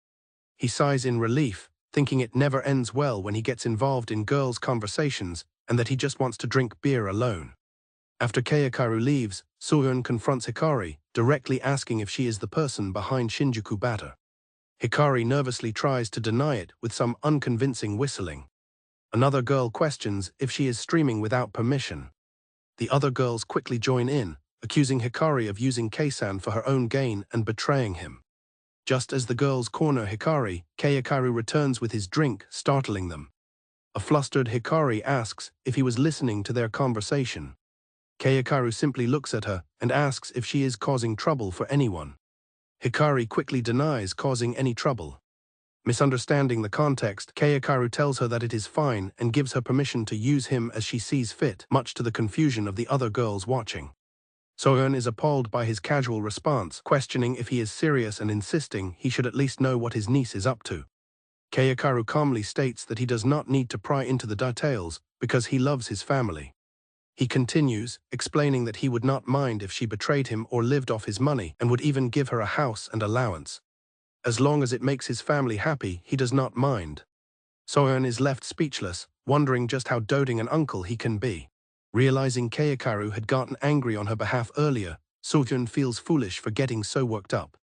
He sighs in relief, thinking it never ends well when he gets involved in girls' conversations and that he just wants to drink beer alone. After Kayakaru leaves, Soyeon confronts Hikari, directly asking if she is the person behind Shinjuku Bata. Hikari nervously tries to deny it with some unconvincing whistling. Another girl questions if she is streaming without permission. The other girls quickly join in, accusing Hikari of using Keisan for her own gain and betraying him. Just as the girls corner Hikari, Kayakaru returns with his drink, startling them. A flustered Hikari asks if he was listening to their conversation. Kayakaru simply looks at her and asks if she is causing trouble for anyone. Hikari quickly denies causing any trouble. Misunderstanding the context, Kayakaru tells her that it is fine and gives her permission to use him as she sees fit, much to the confusion of the other girls watching. Soyeon is appalled by his casual response, questioning if he is serious and insisting he should at least know what his niece is up to. Kayakaru calmly states that he does not need to pry into the details because he loves his family. He continues, explaining that he would not mind if she betrayed him or lived off his money and would even give her a house and allowance. As long as it makes his family happy, he does not mind. Soyeon is left speechless, wondering just how doting an uncle he can be. Realizing Kayakaru had gotten angry on her behalf earlier, Soyeon feels foolish for getting so worked up.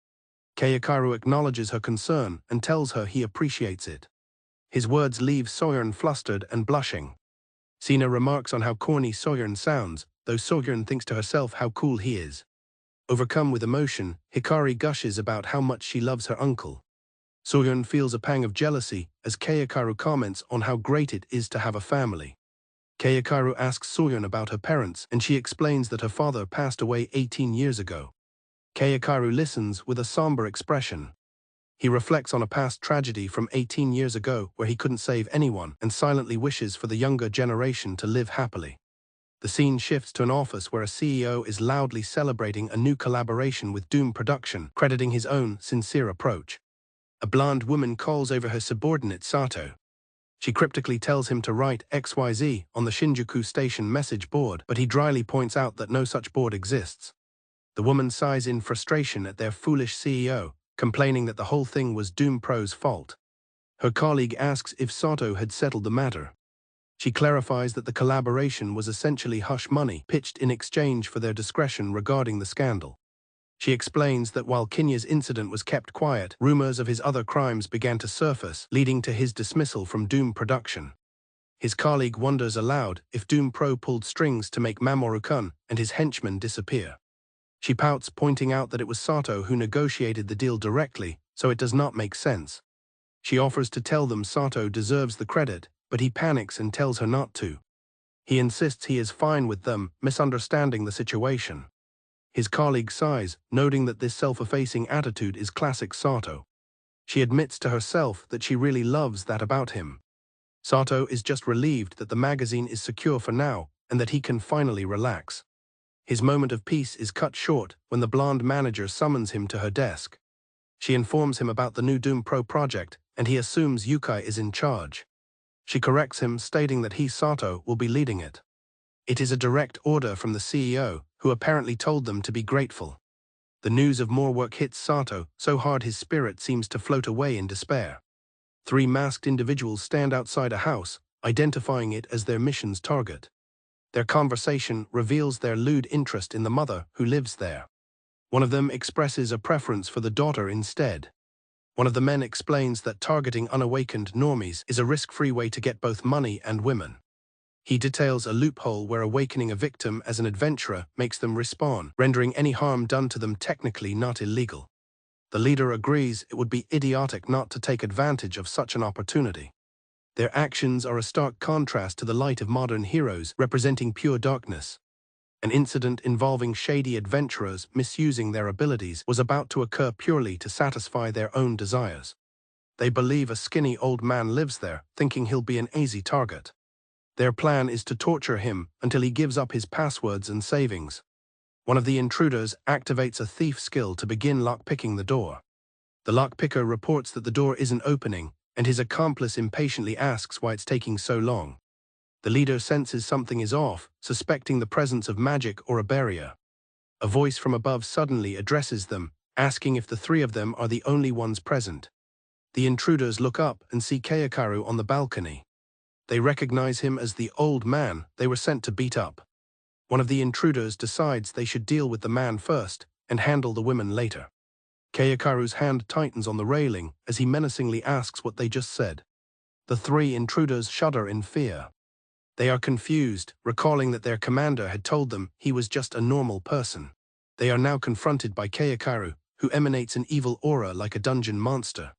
Kayakaru acknowledges her concern and tells her he appreciates it. His words leave Soyeon flustered and blushing. Sina remarks on how corny Soyeon sounds, though Soyeon thinks to herself how cool he is. Overcome with emotion, Hikari gushes about how much she loves her uncle. Soyeon feels a pang of jealousy as Kayakaru comments on how great it is to have a family. Kayakaru asks Soyeon about her parents and she explains that her father passed away 18 years ago. Kayakaru listens with a somber expression. He reflects on a past tragedy from 18 years ago where he couldn't save anyone and silently wishes for the younger generation to live happily. The scene shifts to an office where a CEO is loudly celebrating a new collaboration with Doom Production, crediting his own sincere approach. A blonde woman calls over her subordinate Sato. She cryptically tells him to write XYZ on the Shinjuku Station message board, but he dryly points out that no such board exists. The woman sighs in frustration at their foolish CEO, complaining that the whole thing was Doom Pro's fault. Her colleague asks if Sato had settled the matter. She clarifies that the collaboration was essentially hush money pitched in exchange for their discretion regarding the scandal. She explains that while Kinya's incident was kept quiet, rumors of his other crimes began to surface, leading to his dismissal from Doom production. His colleague wonders aloud if Doom Pro pulled strings to make Mamoru-kun and his henchmen disappear. She pouts, pointing out that it was Sato who negotiated the deal directly, so it does not make sense. She offers to tell them Sato deserves the credit, but he panics and tells her not to. He insists he is fine with them, misunderstanding the situation. His colleague sighs, noting that this self-effacing attitude is classic Sato. She admits to herself that she really loves that about him. Sato is just relieved that the magazine is secure for now and that he can finally relax. His moment of peace is cut short when the blonde manager summons him to her desk. She informs him about the new Doom Pro project, and he assumes Yukai is in charge. She corrects him, stating that he, Sato, will be leading it. It is a direct order from the CEO, who apparently told them to be grateful. The news of more work hits Sato so hard his spirit seems to float away in despair. 3 masked individuals stand outside a house, identifying it as their mission's target. Their conversation reveals their lewd interest in the mother who lives there. One of them expresses a preference for the daughter instead. One of the men explains that targeting unawakened normies is a risk-free way to get both money and women. He details a loophole where awakening a victim as an adventurer makes them respawn, rendering any harm done to them technically not illegal. The leader agrees it would be idiotic not to take advantage of such an opportunity. Their actions are a stark contrast to the light of modern heroes representing pure darkness. An incident involving shady adventurers misusing their abilities was about to occur purely to satisfy their own desires. They believe a skinny old man lives there, thinking he'll be an easy target. Their plan is to torture him until he gives up his passwords and savings. One of the intruders activates a thief skill to begin lockpicking the door. The lockpicker reports that the door isn't opening, and his accomplice impatiently asks why it's taking so long. The leader senses something is off, suspecting the presence of magic or a barrier. A voice from above suddenly addresses them, asking if the 3 of them are the only ones present. The intruders look up and see Kayakaru on the balcony. They recognize him as the old man they were sent to beat up. One of the intruders decides they should deal with the man first and handle the women later. Kayakaru's hand tightens on the railing as he menacingly asks what they just said. The 3 intruders shudder in fear. They are confused, recalling that their commander had told them he was just a normal person. They are now confronted by Kayakaru, who emanates an evil aura like a dungeon monster.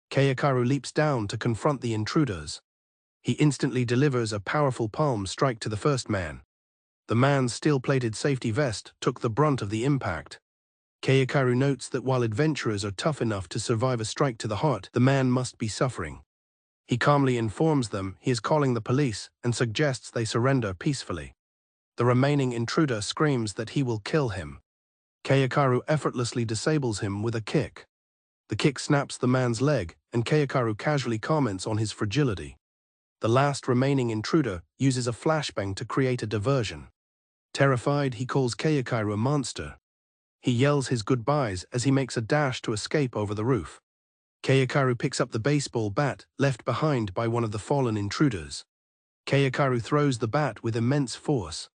Kayakaru leaps down to confront the intruders. He instantly delivers a powerful palm strike to the first man. The man's steel-plated safety vest took the brunt of the impact. Kayakaru notes that while adventurers are tough enough to survive a strike to the heart, the man must be suffering. He calmly informs them he is calling the police and suggests they surrender peacefully. The remaining intruder screams that he will kill him. Kayakaru effortlessly disables him with a kick. The kick snaps the man's leg, and Kayakaru casually comments on his fragility. The last remaining intruder uses a flashbang to create a diversion. Terrified, he calls Kayakaru a monster. He yells his goodbyes as he makes a dash to escape over the roof. Kayakaru picks up the baseball bat left behind by one of the fallen intruders. Kayakaru throws the bat with immense force.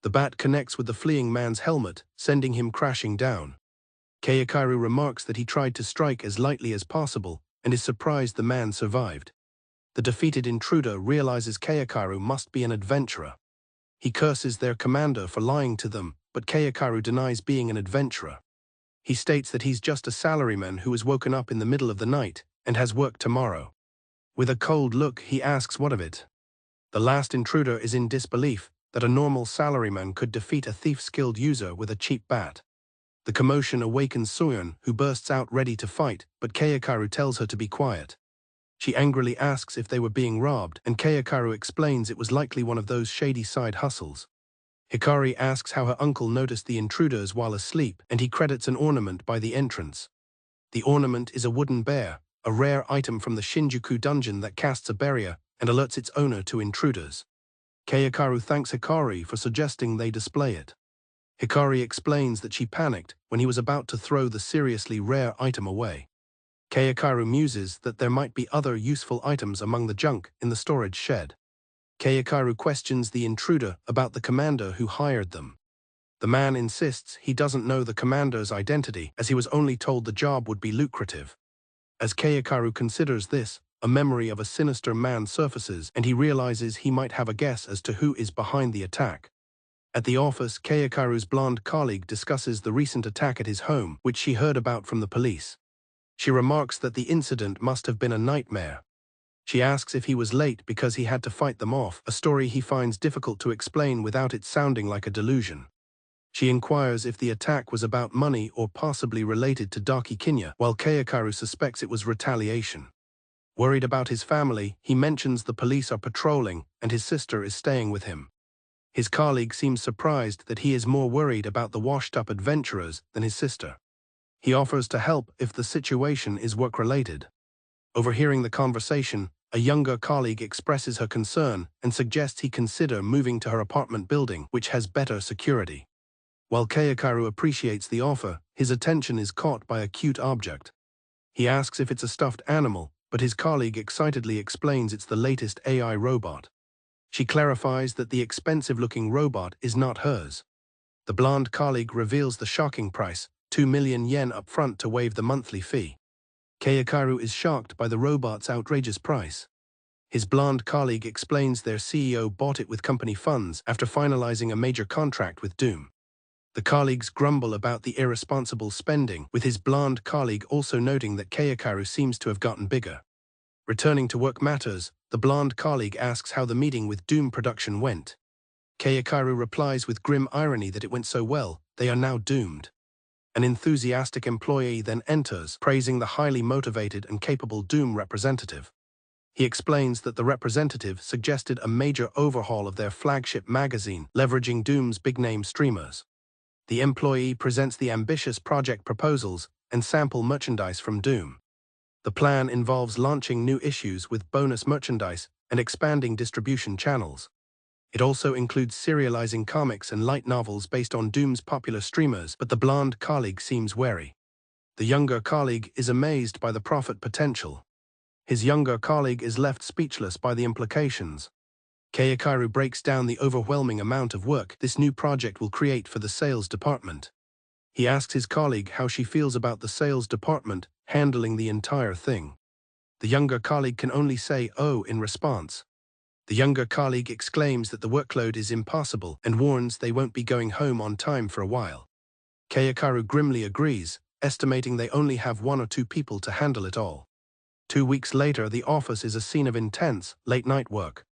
The bat connects with the fleeing man's helmet, sending him crashing down. Kayakaru remarks that he tried to strike as lightly as possible and is surprised the man survived. The defeated intruder realizes Kayakaru must be an adventurer. He curses their commander for lying to them, but Kayakaru denies being an adventurer. He states that he's just a salaryman who was woken up in the middle of the night and has work tomorrow. With a cold look, he asks what of it. The last intruder is in disbelief that a normal salaryman could defeat a thief-skilled user with a cheap bat. The commotion awakens Soyeon, who bursts out ready to fight, but Kayakaru tells her to be quiet. She angrily asks if they were being robbed, and Kayakaru explains it was likely one of those shady side hustles. Hikari asks how her uncle noticed the intruders while asleep, and he credits an ornament by the entrance. The ornament is a wooden bear, a rare item from the Shinjuku dungeon that casts a barrier and alerts its owner to intruders. Kayakaru thanks Hikari for suggesting they display it. Hikari explains that she panicked when he was about to throw the seriously rare item away. Kayakaru muses that there might be other useful items among the junk in the storage shed. Kayakaru questions the intruder about the commander who hired them. The man insists he doesn't know the commander's identity as he was only told the job would be lucrative. As Kayakaru considers this, a memory of a sinister man surfaces and he realizes he might have a guess as to who is behind the attack. At the office, Kayakaru's blonde colleague discusses the recent attack at his home, which she heard about from the police. She remarks that the incident must have been a nightmare. She asks if he was late because he had to fight them off, a story he finds difficult to explain without it sounding like a delusion. She inquires if the attack was about money or possibly related to Dakikinya, while Kayakaru suspects it was retaliation. Worried about his family, he mentions the police are patrolling and his sister is staying with him. His colleague seems surprised that he is more worried about the washed-up adventurers than his sister. He offers to help if the situation is work-related. Overhearing the conversation, a younger colleague expresses her concern and suggests he consider moving to her apartment building, which has better security. While Kayakaru appreciates the offer, his attention is caught by a cute object. He asks if it's a stuffed animal, but his colleague excitedly explains it's the latest AI robot. She clarifies that the expensive-looking robot is not hers. The blonde colleague reveals the shocking price, 2 million yen up front to waive the monthly fee. Kayakaru is shocked by the robot's outrageous price. His blonde colleague explains their CEO bought it with company funds after finalizing a major contract with Doom. The colleagues grumble about the irresponsible spending, with his blonde colleague also noting that Kayakaru seems to have gotten bigger. Returning to work matters, the blonde colleague asks how the meeting with Doom production went. Kayakaru replies with grim irony that it went so well, they are now doomed. An enthusiastic employee then enters, praising the highly motivated and capable Doom representative. He explains that the representative suggested a major overhaul of their flagship magazine, leveraging Doom's big-name streamers. The employee presents the ambitious project proposals and sample merchandise from Doom. The plan involves launching new issues with bonus merchandise and expanding distribution channels. It also includes serializing comics and light novels based on Doom's popular streamers, but the blonde colleague seems wary. The younger colleague is amazed by the profit potential. His younger colleague is left speechless by the implications. Kayakaru breaks down the overwhelming amount of work this new project will create for the sales department. He asks his colleague how she feels about the sales department handling the entire thing. The younger colleague can only say "oh" in response. The younger colleague exclaims that the workload is impossible and warns they won't be going home on time for a while. Kayakaru grimly agrees, estimating they only have 1 or 2 people to handle it all. 2 weeks later, the office is a scene of intense, late-night work.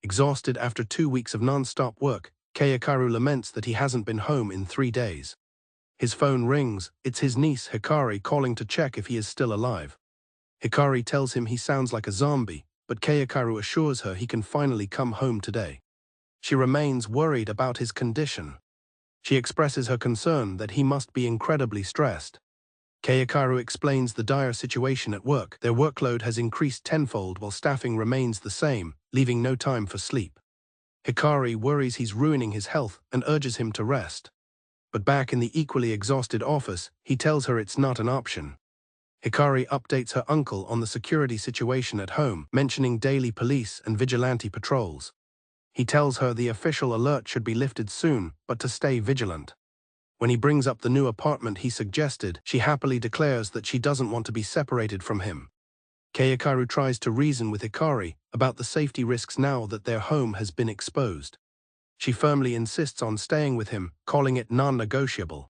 Exhausted after 2 weeks of non-stop work, Kayakaru laments that he hasn't been home in 3 days. His phone rings. It's his niece, Hikari, calling to check if he is still alive. Hikari tells him he sounds like a zombie, but Kayakaru assures her he can finally come home today. She remains worried about his condition. She expresses her concern that he must be incredibly stressed. Kayakaru explains the dire situation at work. Their workload has increased tenfold while staffing remains the same, leaving no time for sleep. Hikari worries he's ruining his health and urges him to rest. But back in the equally exhausted office, he tells her it's not an option. Hikari updates her uncle on the security situation at home, mentioning daily police and vigilante patrols. He tells her the official alert should be lifted soon, but to stay vigilant. When he brings up the new apartment he suggested, she happily declares that she doesn't want to be separated from him. Kayakaru tries to reason with Hikari about the safety risks now that their home has been exposed. She firmly insists on staying with him, calling it non-negotiable.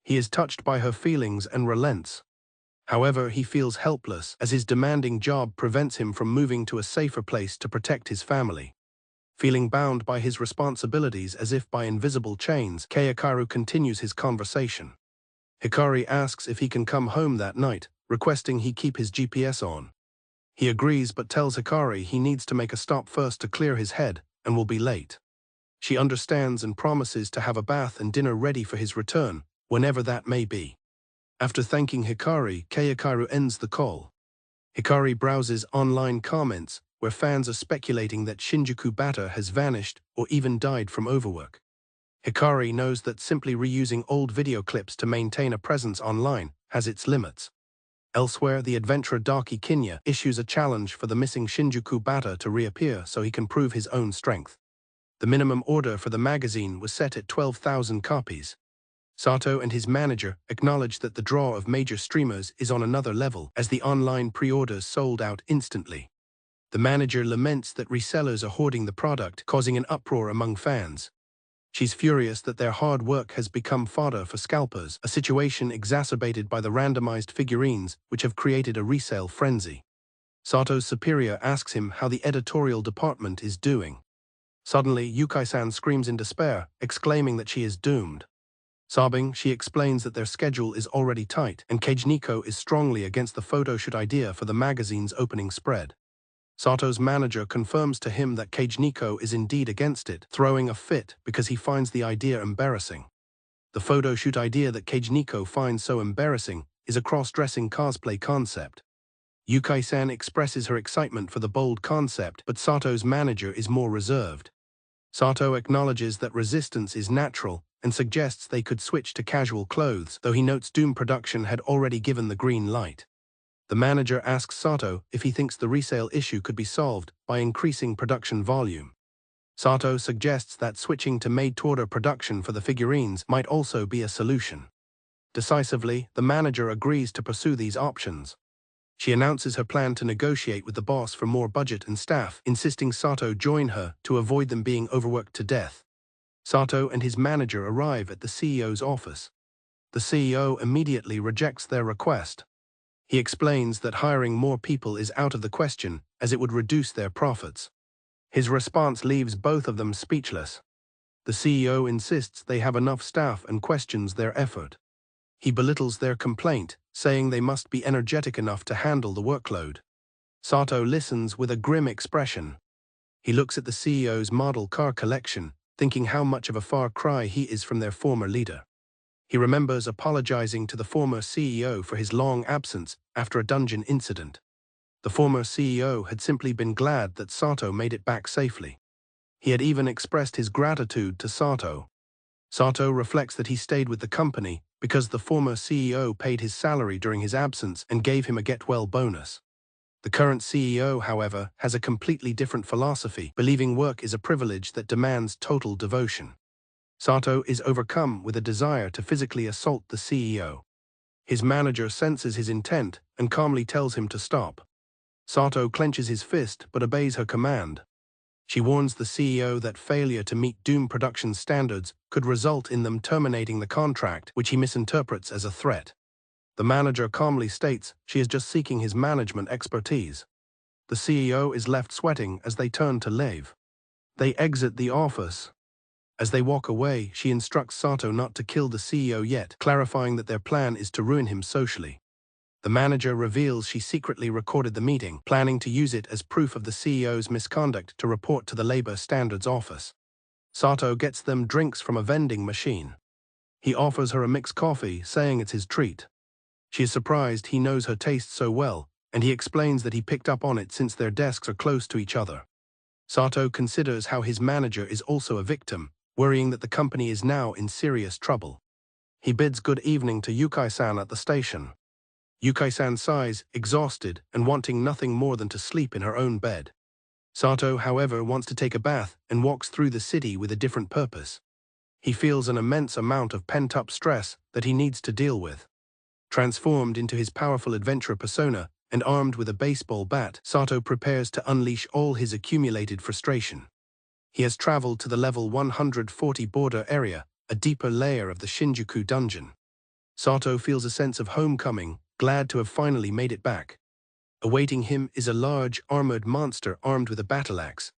He is touched by her feelings and relents. However, he feels helpless as his demanding job prevents him from moving to a safer place to protect his family. Feeling bound by his responsibilities as if by invisible chains, Kayakaru continues his conversation. Hikari asks if he can come home that night, requesting he keep his GPS on. He agrees but tells Hikari he needs to make a stop first to clear his head and will be late. She understands and promises to have a bath and dinner ready for his return, whenever that may be. After thanking Hikari, Kayakaru ends the call. Hikari browses online comments, where fans are speculating that Shinjuku Bata has vanished or even died from overwork. Hikari knows that simply reusing old video clips to maintain a presence online has its limits. Elsewhere, the adventurer Dakikinya issues a challenge for the missing Shinjuku Bata to reappear so he can prove his own strength. The minimum order for the magazine was set at 12,000 copies. Sato and his manager acknowledge that the draw of major streamers is on another level, as the online pre-orders sold out instantly. The manager laments that resellers are hoarding the product, causing an uproar among fans. She's furious that their hard work has become fodder for scalpers, a situation exacerbated by the randomized figurines, which have created a resale frenzy. Sato's superior asks him how the editorial department is doing. Suddenly, Yukai-san screams in despair, exclaiming that she is doomed. Sobbing, she explains that their schedule is already tight, and Keijiniko is strongly against the photoshoot idea for the magazine's opening spread. Sato's manager confirms to him that Keijiniko is indeed against it, throwing a fit because he finds the idea embarrassing. The photoshoot idea that Keijiniko finds so embarrassing is a cross-dressing cosplay concept. Yukai-san expresses her excitement for the bold concept, but Sato's manager is more reserved. Sato acknowledges that resistance is natural and suggests they could switch to casual clothes, though he notes Doom Production had already given the green light. The manager asks Sato if he thinks the resale issue could be solved by increasing production volume. Sato suggests that switching to made-to-order production for the figurines might also be a solution. Decisively, the manager agrees to pursue these options. She announces her plan to negotiate with the boss for more budget and staff, insisting Sato join her to avoid them being overworked to death. Sato and his manager arrive at the CEO's office. The CEO immediately rejects their request. He explains that hiring more people is out of the question, as it would reduce their profits. His response leaves both of them speechless. The CEO insists they have enough staff and questions their effort. He belittles their complaint, saying they must be energetic enough to handle the workload. Sato listens with a grim expression. He looks at the CEO's model car collection, thinking how much of a far cry he is from their former leader. He remembers apologizing to the former CEO for his long absence after a dungeon incident. The former CEO had simply been glad that Sato made it back safely. He had even expressed his gratitude to Sato. Sato reflects that he stayed with the company because the former CEO paid his salary during his absence and gave him a get-well bonus. The current CEO, however, has a completely different philosophy, believing work is a privilege that demands total devotion. Sato is overcome with a desire to physically assault the CEO. His manager senses his intent and calmly tells him to stop. Sato clenches his fist but obeys her command. She warns the CEO that failure to meet Doom Production standards could result in them terminating the contract, which he misinterprets as a threat. The manager calmly states she is just seeking his management expertise. The CEO is left sweating as they turn to leave. They exit the office. As they walk away, she instructs Sato not to kill the CEO yet, clarifying that their plan is to ruin him socially. The manager reveals she secretly recorded the meeting, planning to use it as proof of the CEO's misconduct to report to the Labor Standards Office. Sato gets them drinks from a vending machine. He offers her a mixed coffee, saying it's his treat. She is surprised he knows her taste so well, and he explains that he picked up on it since their desks are close to each other. Sato considers how his manager is also a victim, worrying that the company is now in serious trouble. He bids good evening to Yukai-san at the station. Yukai-san sighs, exhausted and wanting nothing more than to sleep in her own bed. Sato, however, wants to take a bath and walks through the city with a different purpose. He feels an immense amount of pent-up stress that he needs to deal with. Transformed into his powerful adventurer persona and armed with a baseball bat, Sato prepares to unleash all his accumulated frustration. He has traveled to the level 140 border area, a deeper layer of the Shinjuku dungeon. Sato feels a sense of homecoming, glad to have finally made it back. Awaiting him is a large, armored monster armed with a battle axe.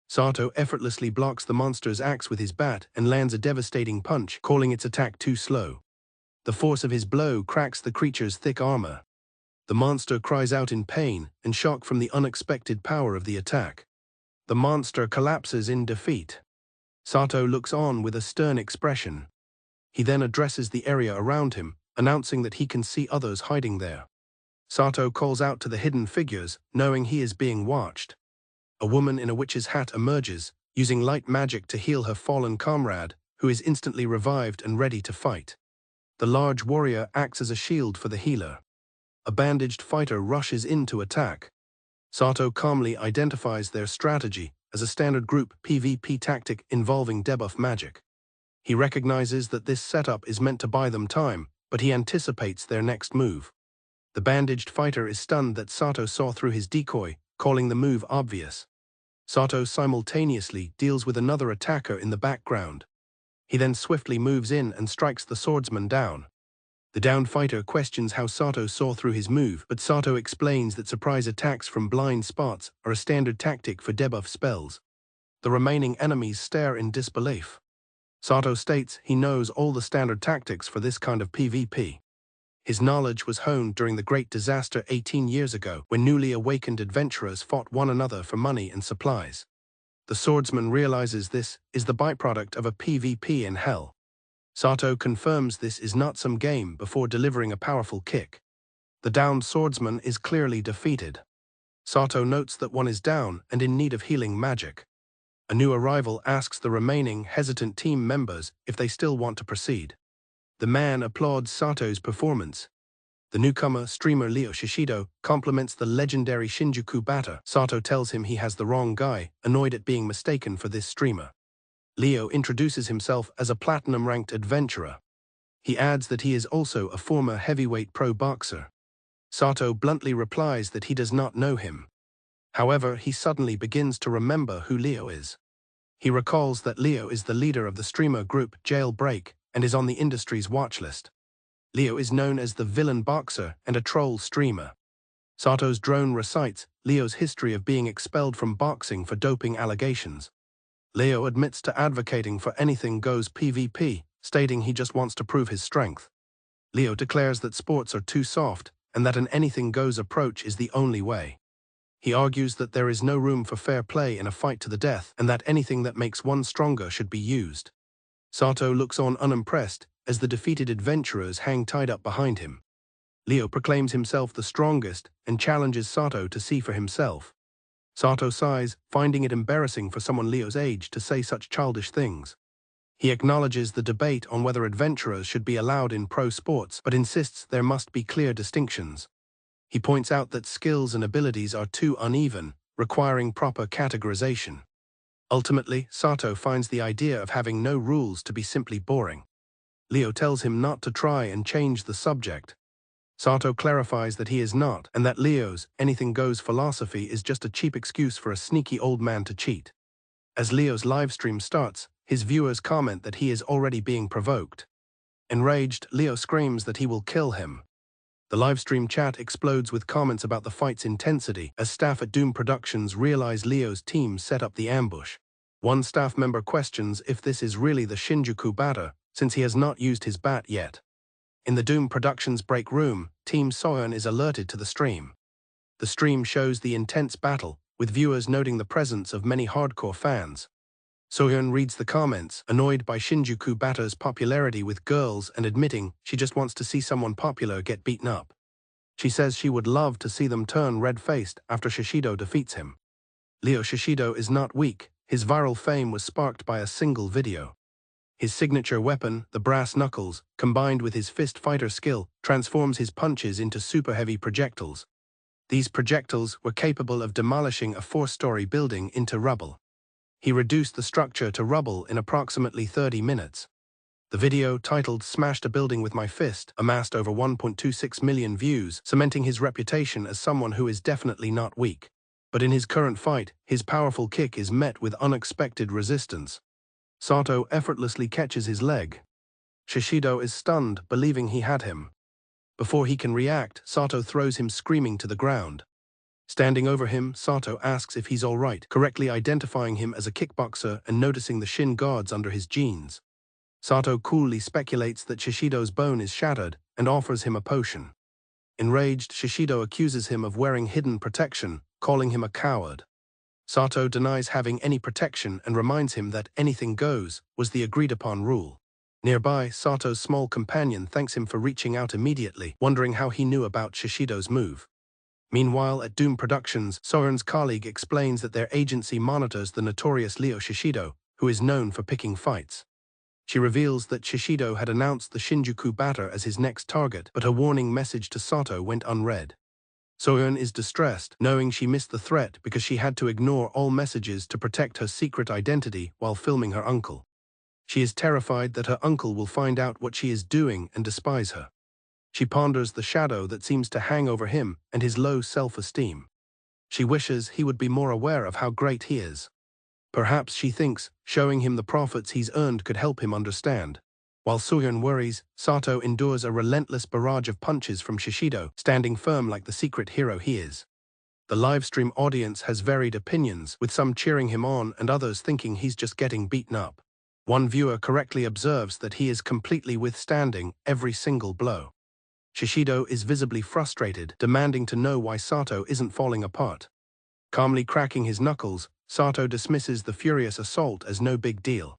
Sato effortlessly blocks the monster's axe with his bat and lands a devastating punch, calling its attack too slow. The force of his blow cracks the creature's thick armor. The monster cries out in pain and shock from the unexpected power of the attack. The monster collapses in defeat. Sato looks on with a stern expression. He then addresses the area around him, announcing that he can see others hiding there. Sato calls out to the hidden figures, knowing he is being watched. A woman in a witch's hat emerges, using light magic to heal her fallen comrade, who is instantly revived and ready to fight. The large warrior acts as a shield for the healer. A bandaged fighter rushes in to attack. Sato calmly identifies their strategy as a standard group PvP tactic involving debuff magic. He recognizes that this setup is meant to buy them time, but he anticipates their next move. The bandaged fighter is stunned that Sato saw through his decoy, calling the move obvious. Sato simultaneously deals with another attacker in the background. He then swiftly moves in and strikes the swordsman down. The downed fighter questions how Sato saw through his move, but Sato explains that surprise attacks from blind spots are a standard tactic for debuff spells. The remaining enemies stare in disbelief. Sato states he knows all the standard tactics for this kind of PvP. His knowledge was honed during the Great Disaster 18 years ago, when newly awakened adventurers fought one another for money and supplies. The swordsman realizes this is the byproduct of a PvP in hell. Sato confirms this is not some game before delivering a powerful kick. The downed swordsman is clearly defeated. Sato notes that one is down and in need of healing magic. A new arrival asks the remaining hesitant team members if they still want to proceed. The man applauds Sato's performance. The newcomer, streamer Leo Shishido, compliments the legendary Shinjuku batter. Sato tells him he has the wrong guy, annoyed at being mistaken for this streamer. Leo introduces himself as a platinum-ranked adventurer. He adds that he is also a former heavyweight pro boxer. Sato bluntly replies that he does not know him. However, he suddenly begins to remember who Leo is. He recalls that Leo is the leader of the streamer group Jailbreak and is on the industry's watch list. Leo is known as the villain boxer and a troll streamer. Sato's drone recites Leo's history of being expelled from boxing for doping allegations. Leo admits to advocating for anything goes PvP, stating he just wants to prove his strength. Leo declares that sports are too soft and that an anything goes approach is the only way. He argues that there is no room for fair play in a fight to the death and that anything that makes one stronger should be used. Sato looks on unimpressed as the defeated adventurers hang tied up behind him. Leo proclaims himself the strongest and challenges Sato to see for himself. Sato sighs, finding it embarrassing for someone Leo's age to say such childish things. He acknowledges the debate on whether adventurers should be allowed in pro sports, but insists there must be clear distinctions. He points out that skills and abilities are too uneven, requiring proper categorization. Ultimately, Sato finds the idea of having no rules to be simply boring. Leo tells him not to try and change the subject. Sato clarifies that he is not, and that Leo's anything-goes philosophy is just a cheap excuse for a sneaky old man to cheat. As Leo's livestream starts, his viewers comment that he is already being provoked. Enraged, Leo screams that he will kill him. The livestream chat explodes with comments about the fight's intensity as staff at Doom Productions realize Leo's team set up the ambush. One staff member questions if this is really the Shinjuku batter, since he has not used his bat yet. In the Doom Productions break room, Team Soyeon is alerted to the stream. The stream shows the intense battle, with viewers noting the presence of many hardcore fans. Soyeon reads the comments, annoyed by Shinjuku batter's popularity with girls and admitting she just wants to see someone popular get beaten up. She says she would love to see them turn red-faced after Shishido defeats him. Leo Shishido is not weak. His viral fame was sparked by a single video. His signature weapon, the brass knuckles, combined with his fist fighter skill, transforms his punches into super-heavy projectiles. These projectiles were capable of demolishing a 4-story building into rubble. He reduced the structure to rubble in approximately 30 minutes. The video, titled "Smashed a Building with My Fist," amassed over 1.26 million views, cementing his reputation as someone who is definitely not weak. But in his current fight, his powerful kick is met with unexpected resistance. Sato effortlessly catches his leg. Shishido is stunned, believing he had him. Before he can react, Sato throws him screaming to the ground. Standing over him, Sato asks if he's all right, correctly identifying him as a kickboxer and noticing the shin guards under his jeans. Sato coolly speculates that Shishido's bone is shattered and offers him a potion. Enraged, Shishido accuses him of wearing hidden protection, calling him a coward. Sato denies having any protection and reminds him that anything goes was the agreed-upon rule. Nearby, Sato's small companion thanks him for reaching out immediately, wondering how he knew about Shishido's move. Meanwhile, at Doom Productions, Soyeon's colleague explains that their agency monitors the notorious Leo Shishido, who is known for picking fights. She reveals that Shishido had announced the Shinjuku batter as his next target, but her warning message to Sato went unread. Soyeon is distressed, knowing she missed the threat because she had to ignore all messages to protect her secret identity while filming her uncle. She is terrified that her uncle will find out what she is doing and despise her. She ponders the shadow that seems to hang over him and his low self-esteem. She wishes he would be more aware of how great he is. Perhaps she thinks showing him the profits he's earned could help him understand. While Soyeon worries, Sato endures a relentless barrage of punches from Shishido, standing firm like the secret hero he is. The livestream audience has varied opinions, with some cheering him on and others thinking he's just getting beaten up. One viewer correctly observes that he is completely withstanding every single blow. Shishido is visibly frustrated, demanding to know why Sato isn't falling apart. Calmly cracking his knuckles, Sato dismisses the furious assault as no big deal.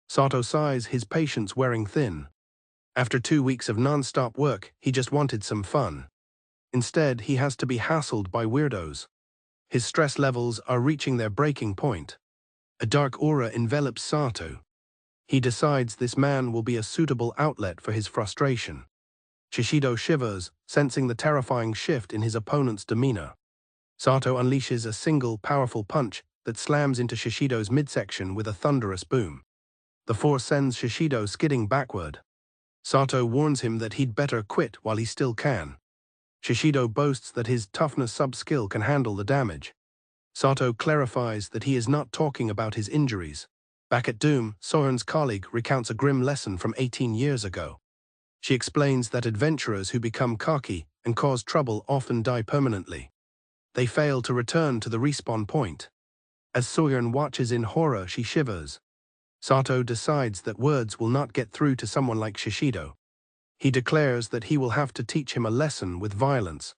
Sato sighs, his patience wearing thin. After 2 weeks of non-stop work, he just wanted some fun. Instead, he has to be hassled by weirdos. His stress levels are reaching their breaking point. A dark aura envelops Sato. He decides this man will be a suitable outlet for his frustration. Shishido shivers, sensing the terrifying shift in his opponent's demeanor. Sato unleashes a single, powerful punch that slams into Shishido's midsection with a thunderous boom. The force sends Shishido skidding backward. Sato warns him that he'd better quit while he still can. Shishido boasts that his toughness sub-skill can handle the damage. Sato clarifies that he is not talking about his injuries. Back at Doom, Soyeon's colleague recounts a grim lesson from 18 years ago. She explains that adventurers who become cocky and cause trouble often die permanently. They fail to return to the respawn point. As Soyeon watches in horror, she shivers. Sato decides that words will not get through to someone like Shishido. He declares that he will have to teach him a lesson with violence.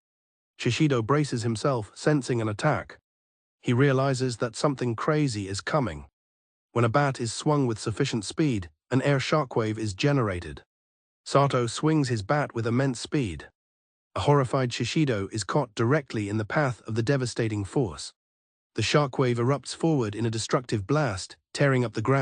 Shishido braces himself, sensing an attack. He realizes that something crazy is coming. When a bat is swung with sufficient speed, an air shockwave is generated. Sato swings his bat with immense speed. A horrified Shishido is caught directly in the path of the devastating force. The shockwave erupts forward in a destructive blast, tearing up the ground.